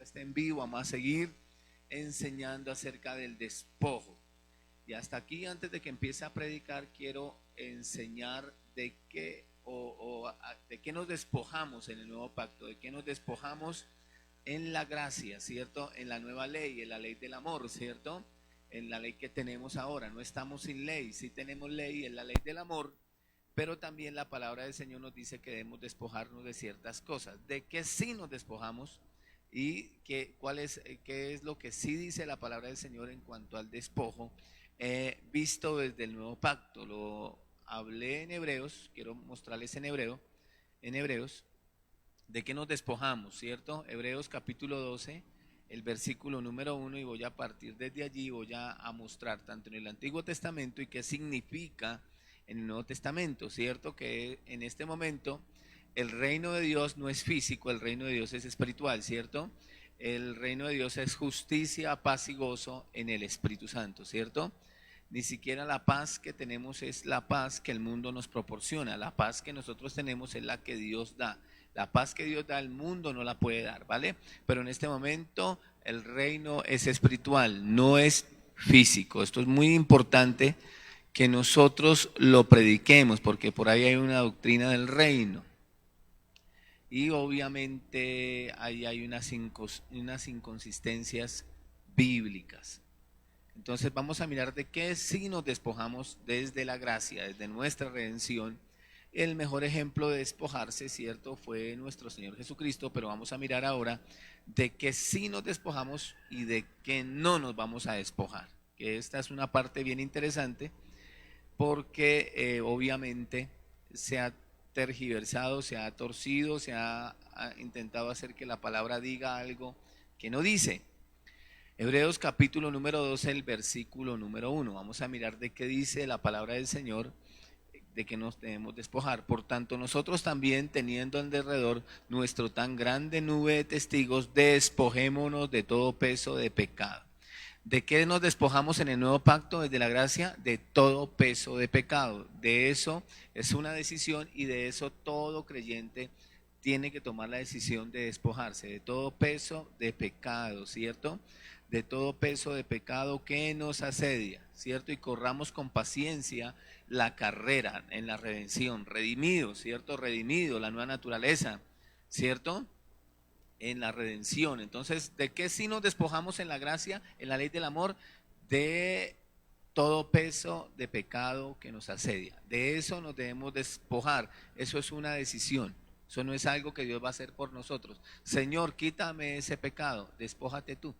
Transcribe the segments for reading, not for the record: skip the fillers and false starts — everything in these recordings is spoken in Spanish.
este en vivo, vamos a seguir enseñando acerca del despojo. Y hasta aquí, antes de que empiece a predicar, quiero enseñar de qué de qué nos despojamos en el nuevo pacto, de qué nos despojamos en la gracia, ¿cierto? En la nueva ley, en la ley del amor, ¿cierto? En la ley que tenemos ahora. No estamos sin ley, sí tenemos ley, en la ley del amor, pero también la palabra del Señor nos dice que debemos despojarnos de ciertas cosas. ¿De qué sí nos despojamos? Y qué es lo que sí dice la palabra del Señor en cuanto al despojo, visto desde el nuevo pacto. Lo hablé en Hebreos, quiero mostrarles en Hebreos, de qué nos despojamos, ¿cierto? Hebreos capítulo 12, el versículo número 1, y voy a partir desde allí, voy a mostrar tanto en el Antiguo Testamento y qué significa en el Nuevo Testamento, ¿cierto? Que en este momento el reino de Dios no es físico, el reino de Dios es espiritual, ¿cierto? El reino de Dios es justicia, paz y gozo en el Espíritu Santo, ¿cierto? Ni siquiera la paz que tenemos es la paz que el mundo nos proporciona. La paz que nosotros tenemos es la que Dios da. La paz que Dios da, el mundo no la puede dar, ¿vale? Pero en este momento el reino es espiritual, no es físico. Esto es muy importante que nosotros lo prediquemos, porque por ahí hay una doctrina del reino. Y obviamente ahí hay unas inconsistencias bíblicas. Entonces vamos a mirar de qué sí nos despojamos desde la gracia, desde nuestra redención. El mejor ejemplo de despojarse, ¿cierto?, fue nuestro Señor Jesucristo, pero vamos a mirar ahora de qué sí nos despojamos y de qué no nos vamos a despojar. Que esta es una parte bien interesante porque obviamente se ha tergiversado, se ha torcido, se ha intentado hacer que la palabra diga algo que no dice. Hebreos capítulo número 12, el versículo número 1. Vamos a mirar de qué dice la palabra del Señor, de que nos debemos despojar. Por tanto, nosotros también, teniendo en derredor nuestro tan grande nube de testigos, despojémonos de todo peso de pecado. ¿De qué nos despojamos en el nuevo pacto desde la gracia? De todo peso de pecado. De eso es una decisión y de eso todo creyente tiene que tomar la decisión de despojarse, de todo peso de pecado, ¿cierto? De todo peso de pecado que nos asedia, ¿cierto? Y corramos con paciencia la carrera en la redención, redimido, ¿cierto? Redimido, la nueva naturaleza, ¿cierto? En la redención. Entonces, ¿de qué sí nos despojamos en la gracia, en la ley del amor? De todo peso de pecado que nos asedia. De eso nos debemos despojar. Eso es una decisión. Eso no es algo que Dios va a hacer por nosotros. Señor, quítame ese pecado. Despójate tú,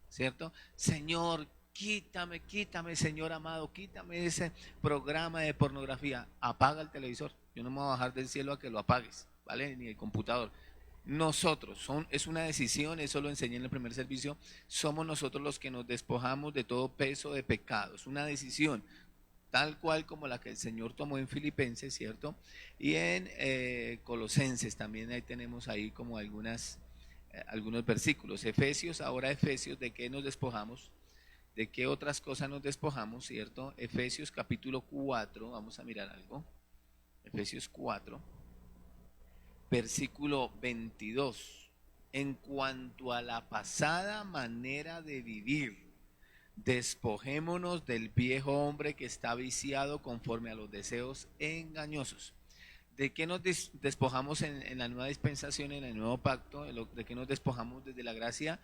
¿cierto? Señor, quítame, Señor amado, quítame ese programa de pornografía. Apaga el televisor. Yo no me voy a bajar del cielo a que lo apagues, ¿vale? Ni el computador. Nosotros, es una decisión, eso lo enseñé en el primer servicio, somos nosotros los que nos despojamos de todo peso de pecado. Es una decisión, tal cual como la que el Señor tomó en Filipenses, ¿cierto? Y en Colosenses también ahí tenemos ahí como algunos versículos. Ahora Efesios, ¿de qué nos despojamos? ¿De qué otras cosas nos despojamos, cierto? Efesios capítulo 4, vamos a mirar algo. Efesios 4, versículo 22. En cuanto a la pasada manera de vivir, despojémonos del viejo hombre que está viciado conforme a los deseos engañosos. ¿De qué nos despojamos en la nueva dispensación, en el nuevo pacto? ¿De qué nos despojamos desde la gracia?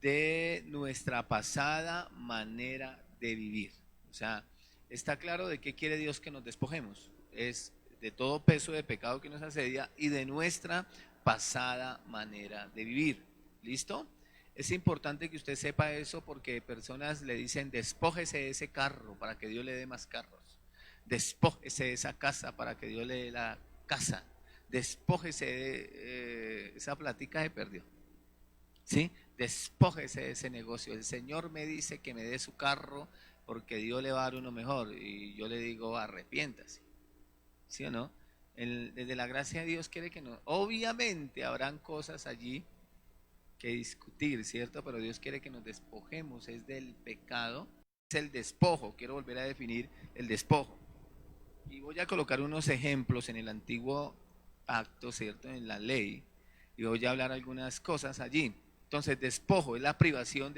De nuestra pasada manera de vivir. O sea, está claro de qué quiere Dios que nos despojemos. Es de todo peso de pecado que nos asedia y de nuestra pasada manera de vivir. ¿Listo? Es importante que usted sepa eso porque personas le dicen despójese de ese carro para que Dios le dé más carros. Despójese de esa casa para que Dios le dé la casa. Despójese de esa platica se perdió. ¿Sí? Despójese de ese negocio. El Señor me dice que me dé su carro porque Dios le va a dar uno mejor. Y yo le digo, arrepiéntase. ¿Sí o no? Desde la gracia de Dios quiere que no. Obviamente habrán cosas allí que discutir, ¿cierto? Pero Dios quiere que nos despojemos, es del pecado, es el despojo. Quiero volver a definir el despojo. Y voy a colocar unos ejemplos en el antiguo pacto, ¿cierto? En la ley. Y voy a hablar algunas cosas allí. Entonces, despojo es la privación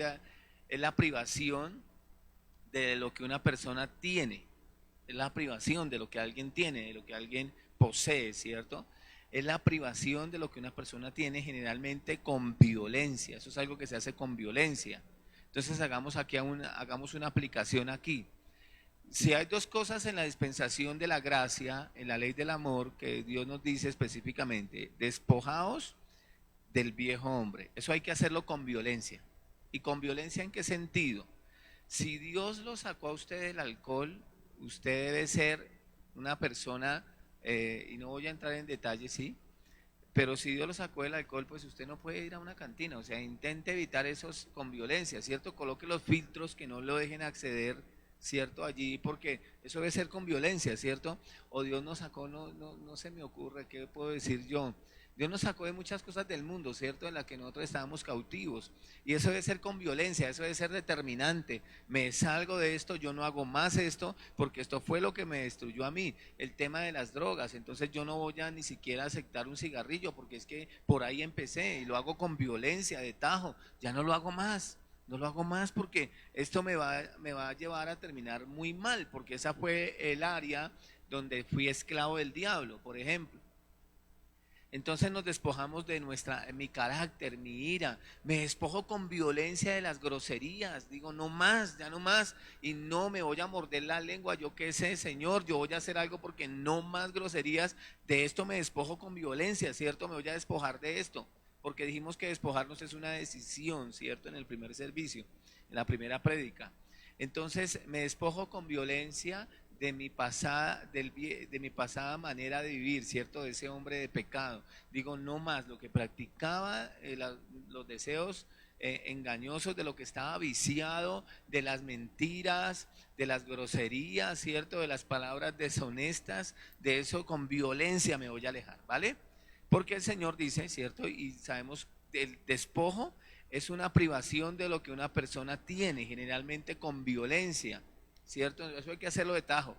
de lo que una persona tiene, es la privación de lo que alguien tiene, de lo que alguien posee, ¿cierto? Es la privación de lo que una persona tiene generalmente con violencia. Eso es algo que se hace con violencia. Entonces hagamos una aplicación aquí. Si hay dos cosas en la dispensación de la gracia, en la ley del amor, que Dios nos dice específicamente, despojaos del viejo hombre. Eso hay que hacerlo con violencia. ¿Y con violencia en qué sentido? Si Dios lo sacó a usted del alcohol, usted debe ser una persona, y no voy a entrar en detalles, sí, pero si Dios lo sacó del alcohol, pues usted no puede ir a una cantina. O sea, intente evitar esos con violencia, ¿cierto? Coloque los filtros que no lo dejen acceder, ¿cierto? Allí, porque eso debe ser con violencia, ¿cierto? O Dios nos sacó, no se me ocurre, ¿qué puedo decir yo? Dios nos sacó de muchas cosas del mundo, ¿cierto? En las que nosotros estábamos cautivos. Y eso debe ser con violencia, eso debe ser determinante. Me salgo de esto, yo no hago más esto, porque esto fue lo que me destruyó a mí. El tema de las drogas, entonces yo no voy a ni siquiera aceptar un cigarrillo, porque es que por ahí empecé y lo hago con violencia, de tajo. Ya no lo hago más. No lo hago más porque esto me va a llevar a terminar muy mal, porque esa fue el área donde fui esclavo del diablo, por ejemplo. Entonces nos despojamos de mi carácter, mi ira. Me despojo con violencia de las groserías. Digo, no más, ya no más. Y no me voy a morder la lengua. Yo qué sé, Señor, yo voy a hacer algo porque no más groserías. De esto me despojo con violencia, ¿cierto? Me voy a despojar de esto. Porque dijimos que despojarnos es una decisión, ¿cierto? En el primer servicio, en la primera prédica. Entonces me despojo con violencia de mi pasada manera de vivir, ¿cierto? De ese hombre de pecado. Digo, no más, lo que practicaba, los deseos engañosos, de lo que estaba viciado, de las mentiras, de las groserías, ¿cierto? De las palabras deshonestas, de eso con violencia me voy a alejar, ¿vale? Porque el Señor dice, ¿cierto? Y sabemos, el despojo es una privación de lo que una persona tiene, generalmente con violencia, ¿cierto? Eso hay que hacerlo de tajo.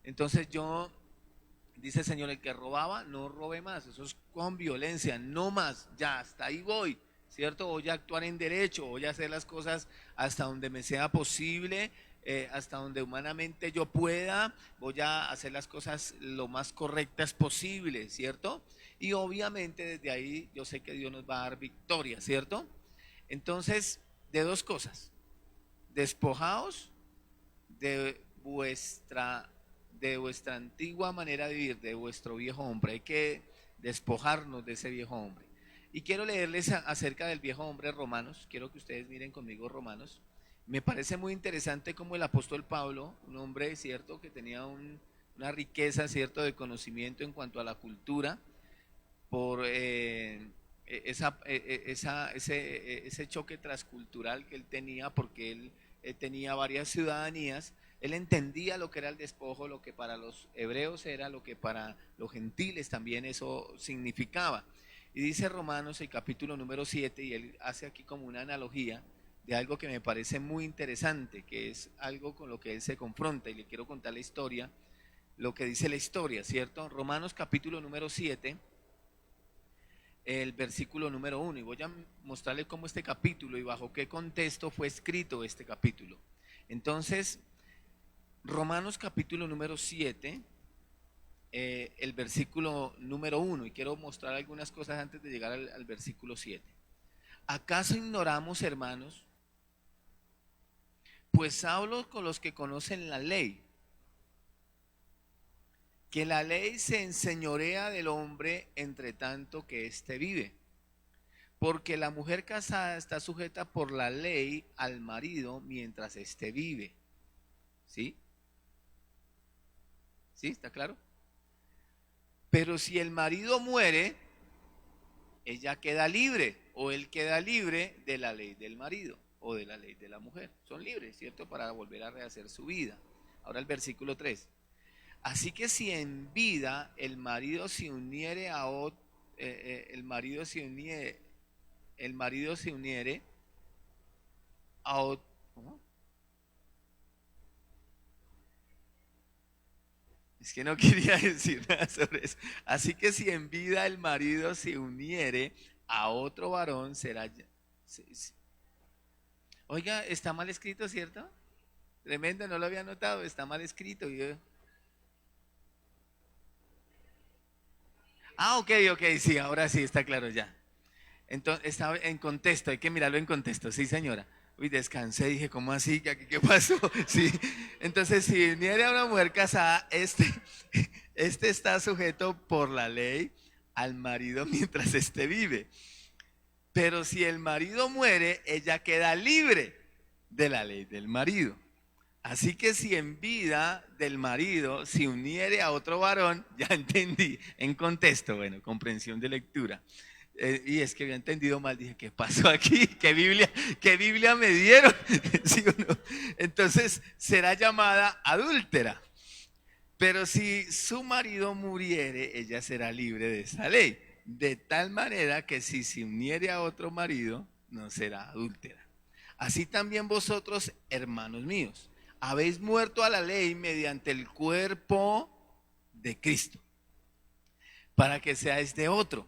Entonces dice el Señor, el que robaba, no robe más. Eso es con violencia, no más. Ya, hasta ahí voy, ¿cierto? Voy a actuar en derecho, voy a hacer las cosas hasta donde me sea posible, hasta donde humanamente yo pueda. Voy a hacer las cosas lo más correctas posible, ¿cierto? Y obviamente desde ahí yo sé que Dios nos va a dar victoria, ¿cierto? Entonces, de dos cosas. Despojaos de vuestra antigua manera de vivir, de vuestro viejo hombre. Hay que despojarnos de ese viejo hombre. Y quiero leerles acerca del viejo hombre Romanos. Quiero que ustedes miren conmigo Romanos. Me parece muy interesante como el apóstol Pablo, un hombre, cierto, que tenía una riqueza, cierto, de conocimiento en cuanto a la cultura, por ese choque transcultural que él tenía, porque él tenía varias ciudadanías. Él entendía lo que era el despojo, lo que para los hebreos era, lo que para los gentiles también eso significaba. Y dice Romanos, el capítulo número 7, y él hace aquí como una analogía de algo que me parece muy interesante, que es algo con lo que él se confronta, y le quiero contar la historia, lo que dice la historia, ¿cierto? Romanos capítulo número 7, el versículo número 1, y voy a mostrarle cómo este capítulo y bajo qué contexto fue escrito este capítulo. Entonces, Romanos capítulo número 7, el versículo número 1, y quiero mostrar algunas cosas antes de llegar al versículo 7. ¿Acaso ignoramos, hermanos? Pues hablo con los que conocen la ley, que la ley se enseñorea del hombre entre tanto que éste vive. Porque la mujer casada está sujeta por la ley al marido mientras éste vive. ¿Sí? ¿Sí? ¿Está claro? Pero si el marido muere, ella queda libre o él queda libre de la ley del marido o de la ley de la mujer. Son libres, ¿cierto? Para volver a rehacer su vida. Ahora el versículo 3. Así que si en vida el marido se uniere a otro, el marido se uniere a otro, ¿cómo? Es que no quería decir nada sobre eso. Así que si en vida el marido se uniere a otro varón, Sí, sí. Oiga, está mal escrito, ¿cierto? Tremendo, no lo había notado, está mal escrito. Ok, ok, sí, ahora sí está claro ya. Entonces, estaba en contexto, hay que mirarlo en contexto, sí, señora. Uy, descansé, dije, ¿cómo así? ¿Qué pasó? Sí. Entonces, si viniera una mujer casada, este está sujeto por la ley al marido mientras éste vive. Pero si el marido muere, ella queda libre de la ley del marido. Así que si en vida del marido se uniere a otro varón, ya entendí, en contexto, bueno, comprensión de lectura. Y es que había entendido mal, dije, ¿qué pasó aquí? Qué Biblia me dieron? ¿Sí o no? Entonces será llamada adúltera. Pero si su marido muriere, ella será libre de esa ley. De tal manera que si se uniere a otro marido, no será adúltera. Así también vosotros, hermanos míos, habéis muerto a la ley mediante el cuerpo de Cristo, para que seáis de otro.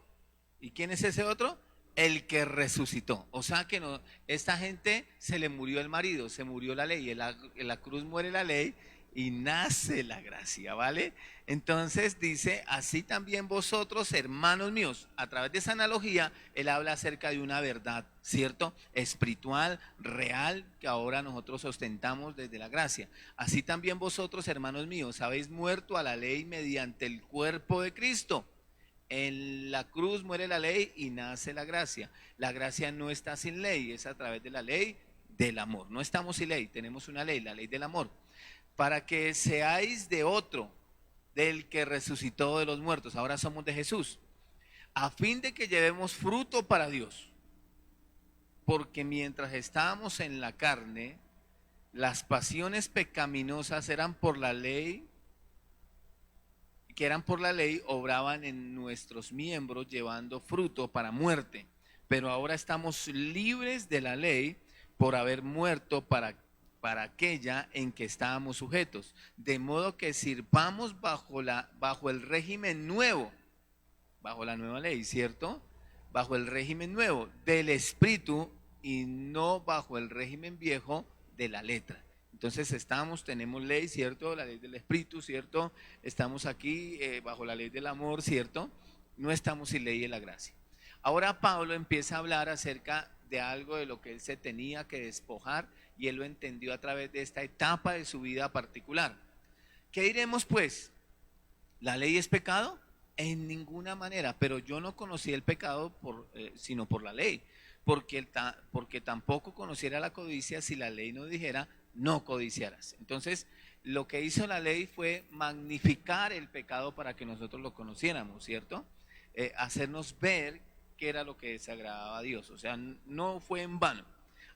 ¿Y quién es ese otro? El que resucitó. O sea que no, esta gente se le murió el marido, se murió la ley, en la cruz muere la ley y nace la gracia, ¿vale? Entonces dice, así también vosotros, hermanos míos, a través de esa analogía, él habla acerca de una verdad, ¿cierto? Espiritual, real, que ahora nosotros ostentamos desde la gracia. Así también vosotros, hermanos míos, habéis muerto a la ley mediante el cuerpo de Cristo. En la cruz muere la ley y nace la gracia. La gracia no está sin ley, es a través de la ley del amor. No estamos sin ley, tenemos una ley, la ley del amor. Para que seáis de otro, del que resucitó de los muertos. Ahora somos de Jesús. A fin de que llevemos fruto para Dios. Porque mientras estábamos en la carne, las pasiones pecaminosas eran por la ley, que eran por la ley, obraban en nuestros miembros llevando fruto para muerte. Pero ahora estamos libres de la ley por haber muerto para aquella en que estábamos sujetos. De modo que sirvamos bajo el régimen nuevo, bajo la nueva ley, ¿cierto? Bajo el régimen nuevo del espíritu y no bajo el régimen viejo de la letra. Entonces tenemos ley, ¿cierto? La ley del espíritu, ¿cierto? Estamos aquí bajo la ley del amor, ¿cierto? No estamos sin ley de la gracia. Ahora Pablo empieza a hablar acerca de algo de lo que él se tenía que despojar y él lo entendió a través de esta etapa de su vida particular. ¿Qué diremos pues? ¿La ley es pecado? En ninguna manera, pero yo no conocí el pecado sino por la ley, porque tampoco conociera la codicia si la ley no dijera no codiciarás. Entonces, lo que hizo la ley fue magnificar el pecado para que nosotros lo conociéramos, ¿cierto? Hacernos ver qué era lo que desagradaba a Dios, o sea, no fue en vano.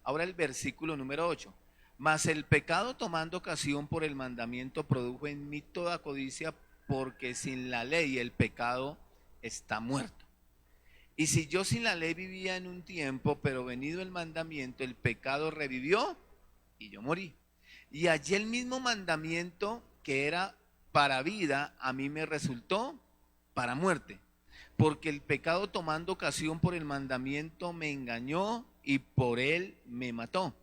Ahora el versículo número 8. Mas el pecado tomando ocasión por el mandamiento produjo en mí toda codicia, porque sin la ley el pecado está muerto. Y si yo sin la ley vivía en un tiempo, pero venido el mandamiento, el pecado revivió y yo morí. Y allí el mismo mandamiento que era para vida, a mí me resultó para muerte. Porque el pecado tomando ocasión por el mandamiento me engañó y por él me mató.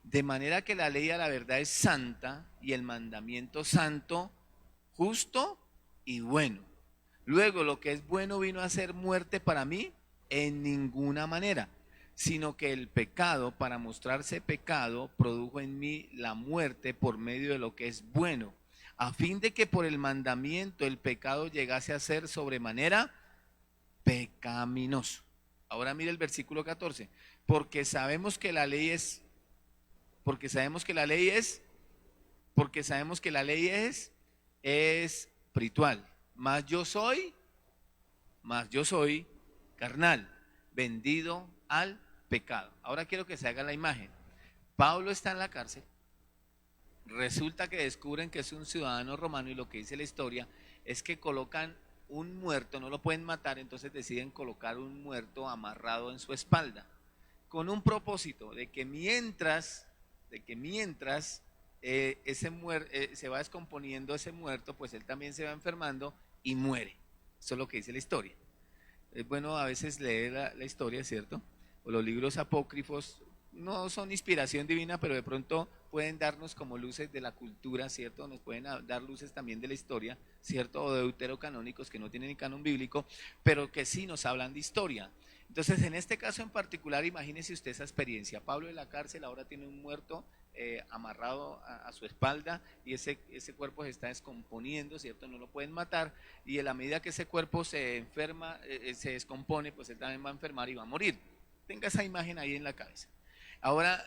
De manera que la ley a la verdad es santa y el mandamiento santo, justo y bueno. Luego, lo que es bueno vino a ser muerte para mí en ninguna manera, sino que el pecado, para mostrarse pecado, produjo en mí la muerte por medio de lo que es bueno, a fin de que por el mandamiento el pecado llegase a ser sobremanera pecaminoso. Ahora mire el versículo 14. Porque sabemos que la ley es, porque sabemos que la ley es, porque sabemos que la ley es espiritual. Más yo soy carnal, vendido al pecado. Ahora quiero que se haga la imagen. Pablo está en la cárcel. Resulta que descubren que es un ciudadano romano y lo que dice la historia es que colocan un muerto, no lo pueden matar, entonces deciden colocar un muerto amarrado en su espalda, con un propósito de que mientras se va descomponiendo ese muerto, pues él también se va enfermando y muere. Eso es lo que dice la historia. Es bueno a veces leer la historia, ¿cierto? o los libros apócrifos no son inspiración divina, pero de pronto pueden darnos como luces de la cultura, ¿cierto? Nos pueden dar luces también de la historia, ¿cierto? O deuterocanónicos que no tienen ni canon bíblico, pero que sí nos hablan de historia. Entonces, en este caso en particular, imagínese usted esa experiencia. Pablo en la cárcel ahora tiene un muerto amarrado a su espalda y ese cuerpo se está descomponiendo, ¿cierto? No lo pueden matar y a la medida que ese cuerpo se enferma, se descompone, pues él también va a enfermar y va a morir. Tenga esa imagen ahí en la cabeza. Ahora,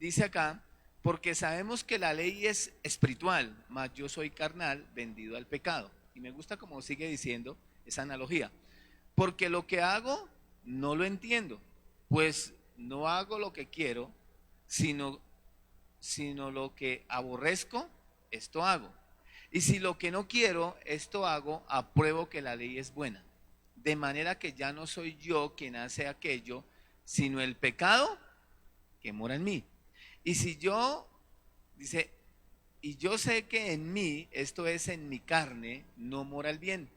dice acá, porque sabemos que la ley es espiritual, mas yo soy carnal, vendido al pecado. Y me gusta como sigue diciendo esa analogía. Porque lo que hago no lo entiendo, pues no hago lo que quiero, sino lo que aborrezco, esto hago. Y si lo que no quiero, esto hago, apruebo que la ley es buena. De manera que ya no soy yo quien hace aquello, sino el pecado que mora en mí. Y si yo, dice, y yo sé que en mí, esto es en mi carne, no mora el bien.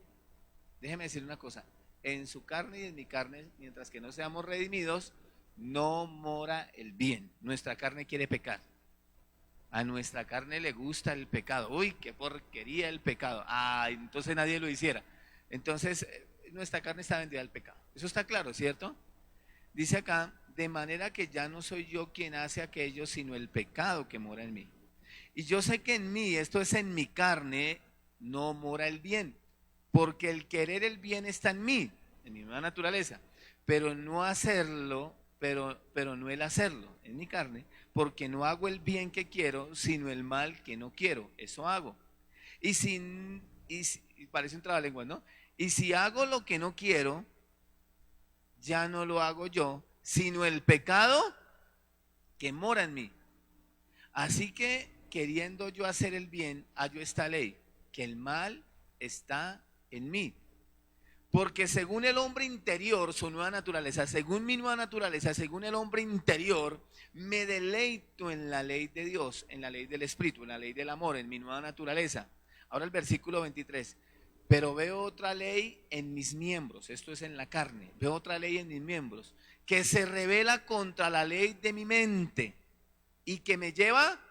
Déjeme decir una cosa, en su carne y en mi carne, mientras que no seamos redimidos, no mora el bien. Nuestra carne quiere pecar. A nuestra carne le gusta el pecado. Uy, qué porquería el pecado. Ah, entonces nadie lo hiciera. Entonces, nuestra carne está vendida al pecado. Eso está claro, ¿cierto? Dice acá, de manera que ya no soy yo quien hace aquello, sino el pecado que mora en mí. Y yo sé que en mí, esto es en mi carne, no mora el bien, porque el querer el bien está en mí, en mi nueva naturaleza, pero no hacerlo, pero no el hacerlo, en mi carne, porque no hago el bien que quiero, sino el mal que no quiero, eso hago. Y parece un trabalengua, ¿no? Y si hago lo que no quiero, ya no lo hago yo, sino el pecado que mora en mí. Así que queriendo yo hacer el bien, hallo esta ley, que el mal está en mí. Porque según el hombre interior, su nueva naturaleza, según mi nueva naturaleza, según el hombre interior, me deleito en la ley de Dios, en la ley del Espíritu, en la ley del amor, en mi nueva naturaleza. Ahora el versículo 23. Pero veo otra ley en mis miembros, esto es en la carne, veo otra ley en mis miembros, que se revela contra la ley de mi mente y que me lleva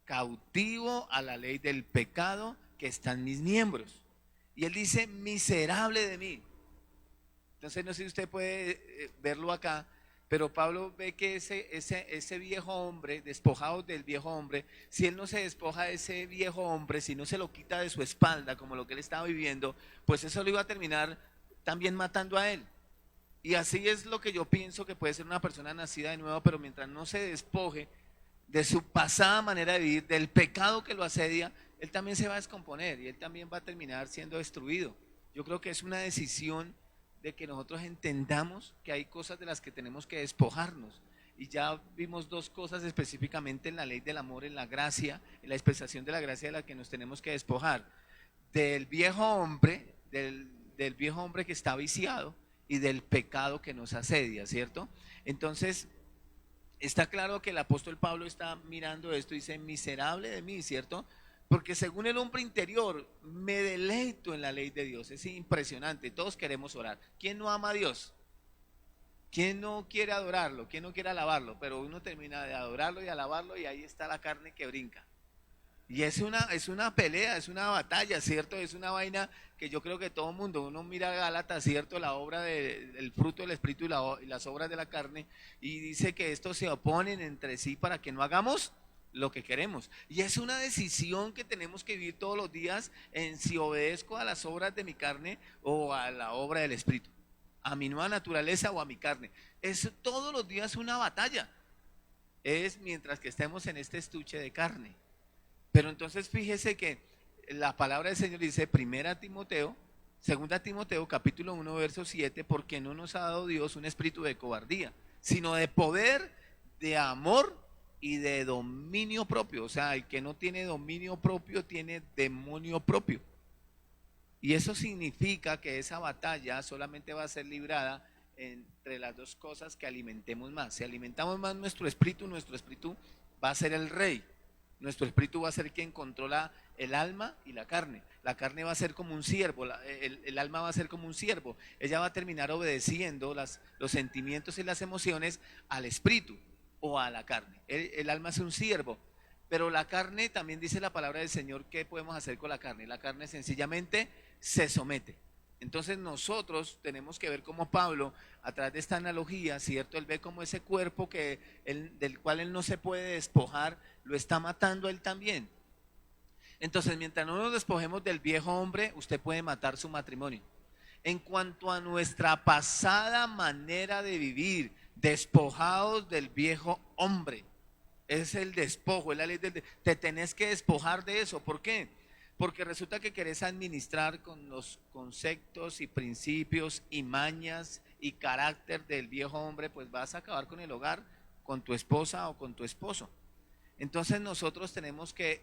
cautivo a la ley del pecado que está en mis miembros. Y él dice, miserable de mí. Entonces no sé si usted puede verlo acá, pero Pablo ve que ese viejo hombre, despojado del viejo hombre, si él no se despoja de ese viejo hombre, si no se lo quita de su espalda, como lo que él estaba viviendo, pues eso lo iba a terminar también matando a él. Y así es lo que yo pienso que puede ser una persona nacida de nuevo, pero mientras no se despoje de su pasada manera de vivir, del pecado que lo asedia, él también se va a descomponer y él también va a terminar siendo destruido. Yo creo que es una decisión de que nosotros entendamos que hay cosas de las que tenemos que despojarnos. Y ya vimos dos cosas específicamente en la ley del amor, en la gracia, en la expresación de la gracia de la que nos tenemos que despojar. Del viejo hombre, del viejo hombre que está viciado y del pecado que nos asedia, ¿cierto? Entonces, está claro que el apóstol Pablo está mirando esto y dice, miserable de mí, ¿cierto? Porque según el hombre interior, me deleito en la ley de Dios. Es impresionante, todos queremos orar. ¿Quién no ama a Dios? ¿Quién no quiere adorarlo? ¿Quién no quiere alabarlo? Pero uno termina de adorarlo y alabarlo y ahí está la carne que brinca. Y es una pelea, es una batalla, ¿cierto? Es una vaina que yo creo que todo el mundo, uno mira a Gálatas, ¿cierto? La obra del fruto del Espíritu y las obras de la carne, y dice que estos se oponen entre sí para que no hagamos lo que queremos. Y es una decisión que tenemos que vivir todos los días en si obedezco a las obras de mi carne o a la obra del Espíritu, a mi nueva naturaleza o a mi carne. Es todos los días una batalla. Es mientras que estemos en este estuche de carne. Pero entonces fíjese que la palabra del Señor dice, primera Timoteo, segunda Timoteo, capítulo 1, verso 7, porque no nos ha dado Dios un espíritu de cobardía, sino de poder, de amor y de dominio propio. O sea, el que no tiene dominio propio tiene demonio propio. Y eso significa que esa batalla solamente va a ser librada entre las dos cosas que alimentemos más. Si alimentamos más nuestro espíritu va a ser el rey. Nuestro espíritu va a ser quien controla el alma y la carne. La carne va a ser como un siervo, el alma va a ser como un siervo. Ella va a terminar obedeciendo los sentimientos y las emociones al espíritu o a la carne. El alma es un siervo, pero la carne, también dice la palabra del Señor, ¿qué podemos hacer con la carne? La carne sencillamente se somete. Entonces nosotros tenemos que ver como Pablo, a través de esta analogía, ¿cierto? Él ve como ese cuerpo del cual él no se puede despojar, lo está matando a él también. Entonces, mientras no nos despojemos del viejo hombre, usted puede matar su matrimonio. En cuanto a nuestra pasada manera de vivir, despojados del viejo hombre, es el despojo, es la ley te tenés que despojar de eso. ¿Por qué? Porque resulta que querés administrar con los conceptos y principios y mañas y carácter del viejo hombre, pues vas a acabar con el hogar, con tu esposa o con tu esposo. Entonces nosotros tenemos que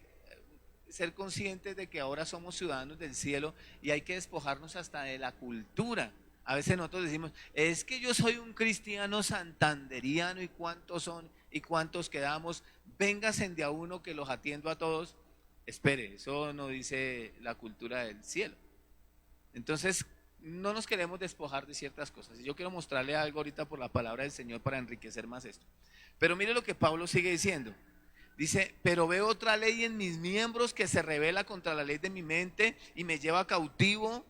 ser conscientes de que ahora somos ciudadanos del cielo y hay que despojarnos hasta de la cultura. A veces nosotros decimos, es que yo soy un cristiano santanderiano y cuántos son y cuántos quedamos, vénganse de a uno que los atiendo a todos. Espere, eso no dice la cultura del cielo. Entonces, no nos queremos despojar de ciertas cosas. Y yo quiero mostrarle algo ahorita por la palabra del Señor para enriquecer más esto. Pero mire lo que Pablo sigue diciendo. Dice, pero veo otra ley en mis miembros que se rebela contra la ley de mi mente y me lleva cautivo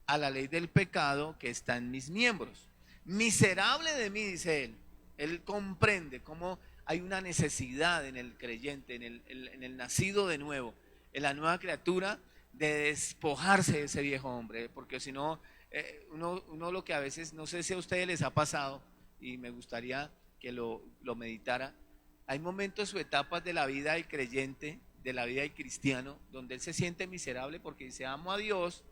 a la ley del pecado que está en mis miembros. Miserable de mí, dice él. Él comprende cómo hay una necesidad en el creyente, en el nacido de nuevo, en la nueva criatura, de despojarse de ese viejo hombre, porque si no, uno lo que a veces, no sé si a ustedes les ha pasado, y me gustaría que lo meditara. Hay momentos o etapas de la vida del creyente, de la vida del cristiano, donde él se siente miserable porque dice, amo a Dios,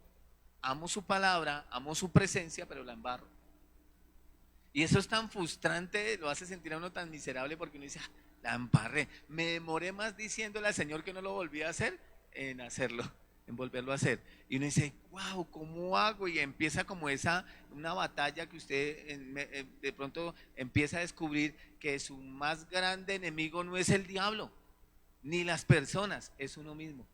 amo su palabra, amo su presencia, pero la embarro. Y eso es tan frustrante, lo hace sentir a uno tan miserable porque uno dice, la embarré. Me demoré más diciéndole al Señor que no lo volvía a hacer, en hacerlo, en volverlo a hacer. Y uno dice, wow, ¿cómo hago? Y empieza como una batalla que usted de pronto empieza a descubrir que su más grande enemigo no es el diablo, ni las personas, es uno mismo.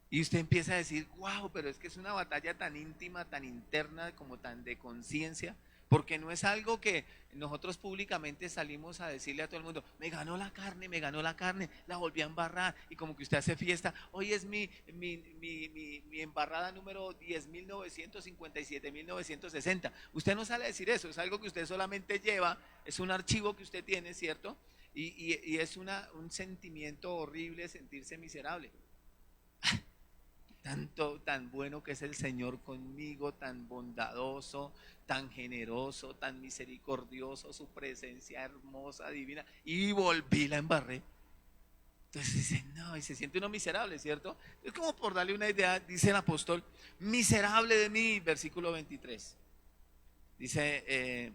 Y usted empieza a decir, wow, pero es que es una batalla tan íntima, tan interna, como tan de conciencia, porque no es algo que nosotros públicamente salimos a decirle a todo el mundo, me ganó la carne, la volví a embarrar, y como que usted hace fiesta, hoy es mi embarrada número 10.957.960. Usted no sale a decir eso, es algo que usted solamente lleva, es un archivo que usted tiene, ¿cierto? Y es un sentimiento horrible sentirse miserable. Tan bueno que es el Señor conmigo, tan bondadoso, tan generoso, tan misericordioso, su presencia hermosa, divina, y volví, la embarré. Entonces dice, no, y se siente uno miserable, ¿cierto? Es como por darle una idea, dice el apóstol, miserable de mí, versículo 23. Dice,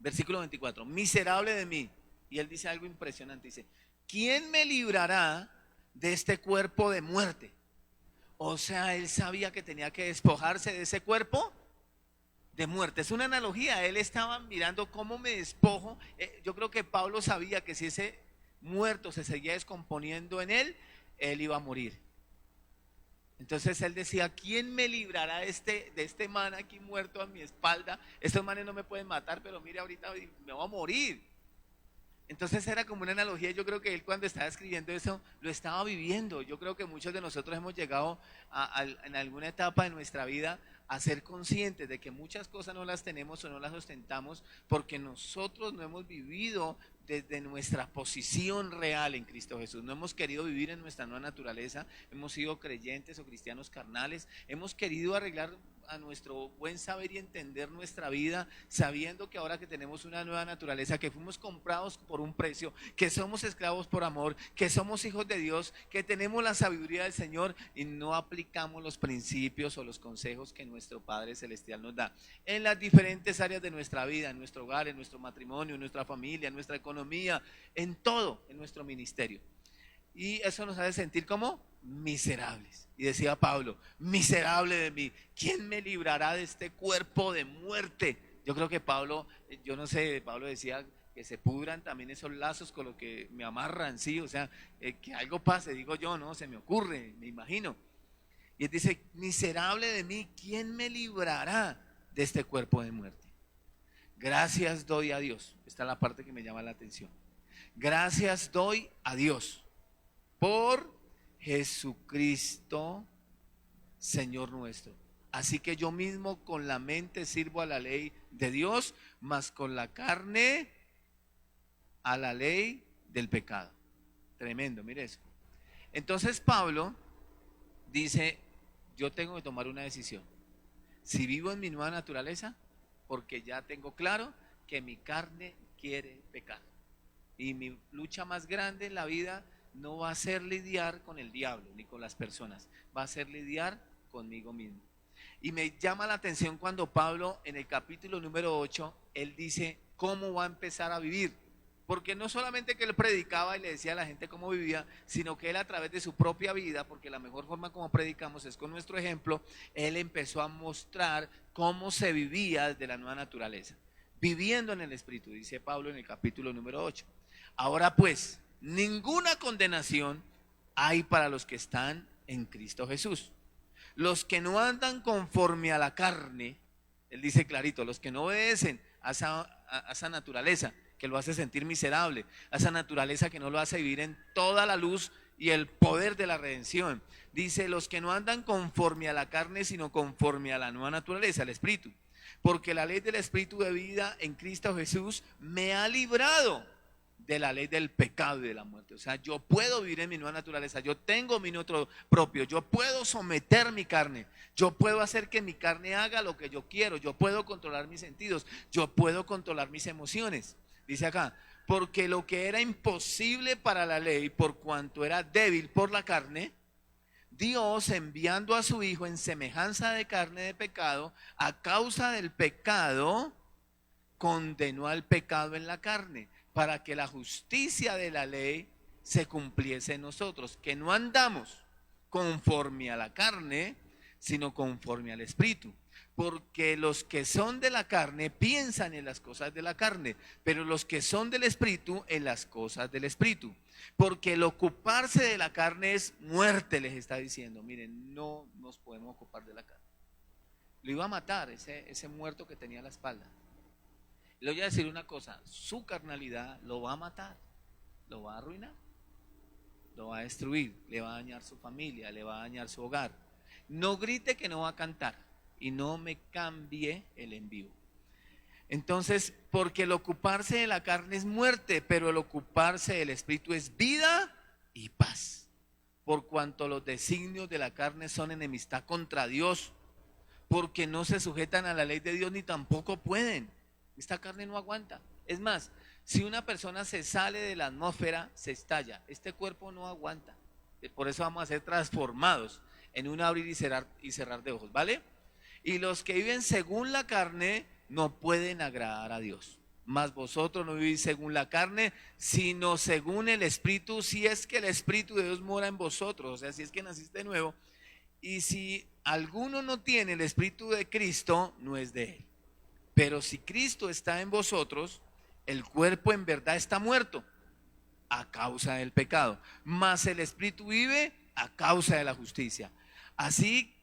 versículo 24, miserable de mí. Y él dice algo impresionante, dice, ¿quién me librará de este cuerpo de muerte? O sea, él sabía que tenía que despojarse de ese cuerpo de muerte. Es una analogía, él estaba mirando cómo me despojo. Yo creo que Pablo sabía que si ese muerto se seguía descomponiendo en él, él iba a morir. Entonces él decía, ¿quién me librará de este man aquí muerto a mi espalda? Estos manes no me pueden matar, pero mire, ahorita me voy a morir. Entonces era como una analogía. Yo creo que él, cuando estaba escribiendo eso, lo estaba viviendo. Yo creo que muchos de nosotros hemos llegado en alguna etapa de nuestra vida a ser conscientes de que muchas cosas no las tenemos o no las ostentamos porque nosotros no hemos vivido desde nuestra posición real en Cristo Jesús. No hemos querido vivir en nuestra nueva naturaleza, hemos sido creyentes o cristianos carnales, hemos querido arreglar a nuestro buen saber y entender nuestra vida, sabiendo que ahora que tenemos una nueva naturaleza, que fuimos comprados por un precio, que somos esclavos por amor, que somos hijos de Dios, que tenemos la sabiduría del Señor y no aplicamos los principios o los consejos que nuestro Padre Celestial nos da en las diferentes áreas de nuestra vida, en nuestro hogar, en nuestro matrimonio, en nuestra familia, en nuestra economía, en todo, en nuestro ministerio. Y eso nos hace sentir como miserables. Y decía Pablo, miserable de mí, ¿quién me librará de este cuerpo de muerte? Yo creo que Pablo, yo no sé, Pablo decía, que se pudran también esos lazos con lo que me amarran, sí, o sea, que algo pase, digo yo, no, se me ocurre, me imagino. Y él dice, miserable de mí, ¿quién me librará de este cuerpo de muerte? Gracias doy a Dios. Esta es la parte que me llama la atención. Gracias doy a Dios por Jesucristo, Señor nuestro. Así que yo mismo con la mente sirvo a la ley de Dios, mas con la carne a la ley del pecado. Tremendo, mire eso. Entonces Pablo dice, yo tengo que tomar una decisión. Si vivo en mi nueva naturaleza, porque ya tengo claro que mi carne quiere pecar. Y mi lucha más grande en la vida no va a ser lidiar con el diablo ni con las personas, va a ser lidiar conmigo mismo. Y me llama la atención cuando Pablo en el capítulo número 8, él dice cómo va a empezar a vivir. Porque no solamente que él predicaba y le decía a la gente cómo vivía, sino que él a través de su propia vida, porque la mejor forma como predicamos es con nuestro ejemplo, él empezó a mostrar cómo se vivía desde la nueva naturaleza. Viviendo en el Espíritu, dice Pablo en el capítulo número 8. Ahora pues, ninguna condenación hay para los que están en Cristo Jesús. Los que no andan conforme a la carne, él dice clarito, los que no obedecen a esa naturaleza que lo hace sentir miserable, a esa naturaleza que no lo hace vivir en toda la luz y el poder de la redención. Dice, los que no andan conforme a la carne, sino conforme a la nueva naturaleza, el Espíritu. Porque la ley del Espíritu de vida en Cristo Jesús me ha librado de la ley del pecado y de la muerte. O sea, yo puedo vivir en mi nueva naturaleza, yo tengo mi otro propio, yo puedo someter mi carne, yo puedo hacer que mi carne haga lo que yo quiero, yo puedo controlar mis sentidos, yo puedo controlar mis emociones. Dice acá, porque lo que era imposible para la ley, por cuanto era débil por la carne, Dios, enviando a su Hijo en semejanza de carne de pecado, a causa del pecado, condenó al pecado en la carne, para que la justicia de la ley se cumpliese en nosotros, que no andamos conforme a la carne, sino conforme al Espíritu. Porque los que son de la carne piensan en las cosas de la carne, pero los que son del Espíritu en las cosas del Espíritu. Porque el ocuparse de la carne es muerte, les está diciendo. Miren, no nos podemos ocupar de la carne. Lo iba a matar ese muerto que tenía a la espalda. Le voy a decir una cosa, su carnalidad lo va a matar, lo va a arruinar, lo va a destruir, le va a dañar su familia, le va a dañar su hogar. No grite que no va a cantar y no me cambie el en vivo. Entonces, porque el ocuparse de la carne es muerte, pero el ocuparse del Espíritu es vida y paz. Por cuanto los designios de la carne son enemistad contra Dios, porque no se sujetan a la ley de Dios ni tampoco pueden. Esta carne no aguanta. Es más, si una persona se sale de la atmósfera, se estalla. Este cuerpo no aguanta. Por eso vamos a ser transformados en un abrir y cerrar de ojos, ¿vale? Y los que viven según la carne no pueden agradar a Dios. Mas vosotros no vivís según la carne, sino según el Espíritu, si es que el Espíritu de Dios mora en vosotros. O sea, si es que naciste de nuevo. Y si alguno no tiene el Espíritu de Cristo, no es de él. Pero si Cristo está en vosotros, el cuerpo en verdad está muerto a causa del pecado, mas el Espíritu vive a causa de la justicia. Así,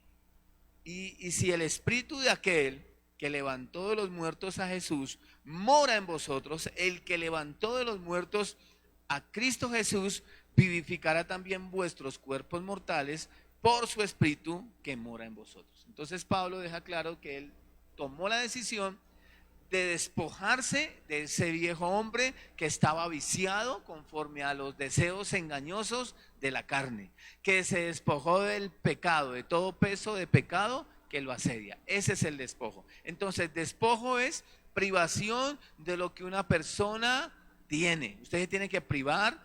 y si el Espíritu de aquel que levantó de los muertos a Jesús mora en vosotros, el que levantó de los muertos a Cristo Jesús vivificará también vuestros cuerpos mortales por su Espíritu que mora en vosotros. Entonces Pablo deja claro que él tomó la decisión de despojarse de ese viejo hombre que estaba viciado conforme a los deseos engañosos de la carne, que se despojó del pecado, de todo peso de pecado que lo asedia. Ese es el despojo. Entonces, despojo es privación de lo que una persona tiene. Usted tiene que privar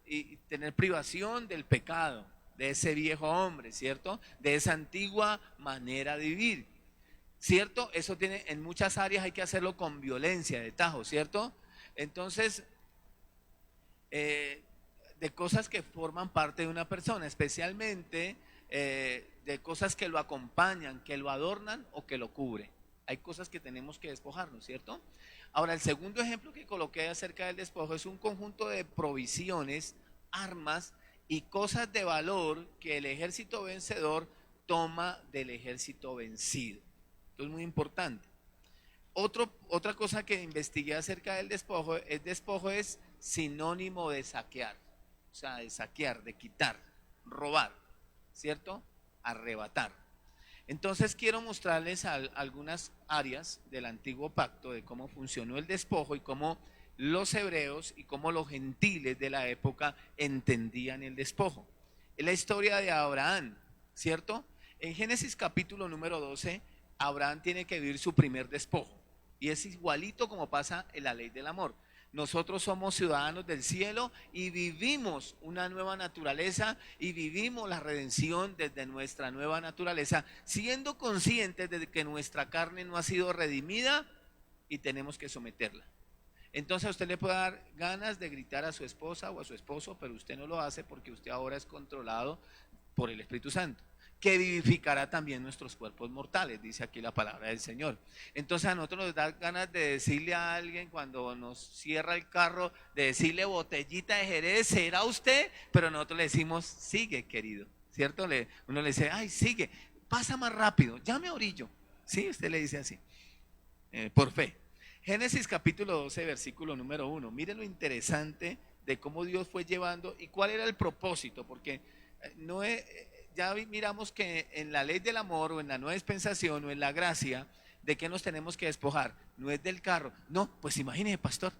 y tener privación del pecado, de ese viejo hombre, ¿cierto? De esa antigua manera de vivir, ¿cierto? Eso tiene, en muchas áreas hay que hacerlo con violencia, de tajo, ¿cierto? Entonces, de cosas que forman parte de una persona, especialmente de cosas que lo acompañan, que lo adornan o que lo cubren. Hay cosas que tenemos que despojarnos, ¿cierto? Ahora, el segundo ejemplo que coloqué acerca del despojo es un conjunto de provisiones, armas y cosas de valor que el ejército vencedor toma del ejército vencido. Esto es muy importante. Otra cosa que investigué acerca del despojo, el despojo es sinónimo de saquear, o sea, de saquear, de quitar, robar, ¿cierto? Arrebatar. Entonces quiero mostrarles algunas áreas del antiguo pacto de cómo funcionó el despojo y cómo los hebreos y cómo los gentiles de la época entendían el despojo. Es la historia de Abraham, ¿cierto? En Génesis capítulo número 12, Abraham tiene que vivir su primer despojo y es igualito como pasa en la ley del amor. Nosotros somos ciudadanos del cielo y vivimos una nueva naturaleza y vivimos la redención desde nuestra nueva naturaleza, siendo conscientes de que nuestra carne no ha sido redimida y tenemos que someterla. Entonces a usted le puede dar ganas de gritar a su esposa o a su esposo, pero usted no lo hace porque usted ahora es controlado por el Espíritu Santo, que vivificará también nuestros cuerpos mortales, dice aquí la palabra del Señor. Entonces a nosotros nos da ganas de decirle a alguien cuando nos cierra el carro, de decirle botellita de Jerez, ¿será usted? Pero nosotros le decimos, sigue querido, ¿cierto? Uno le dice, ay, sigue, pasa más rápido, ya me orillo. Sí, usted le dice así, por fe. Génesis capítulo 12, versículo número 1. Miren lo interesante de cómo Dios fue llevando y cuál era el propósito, porque no es, ya miramos que en la ley del amor o en la nueva dispensación o en la gracia, ¿de qué nos tenemos que despojar? No es del carro. No, pues imagínese, pastor,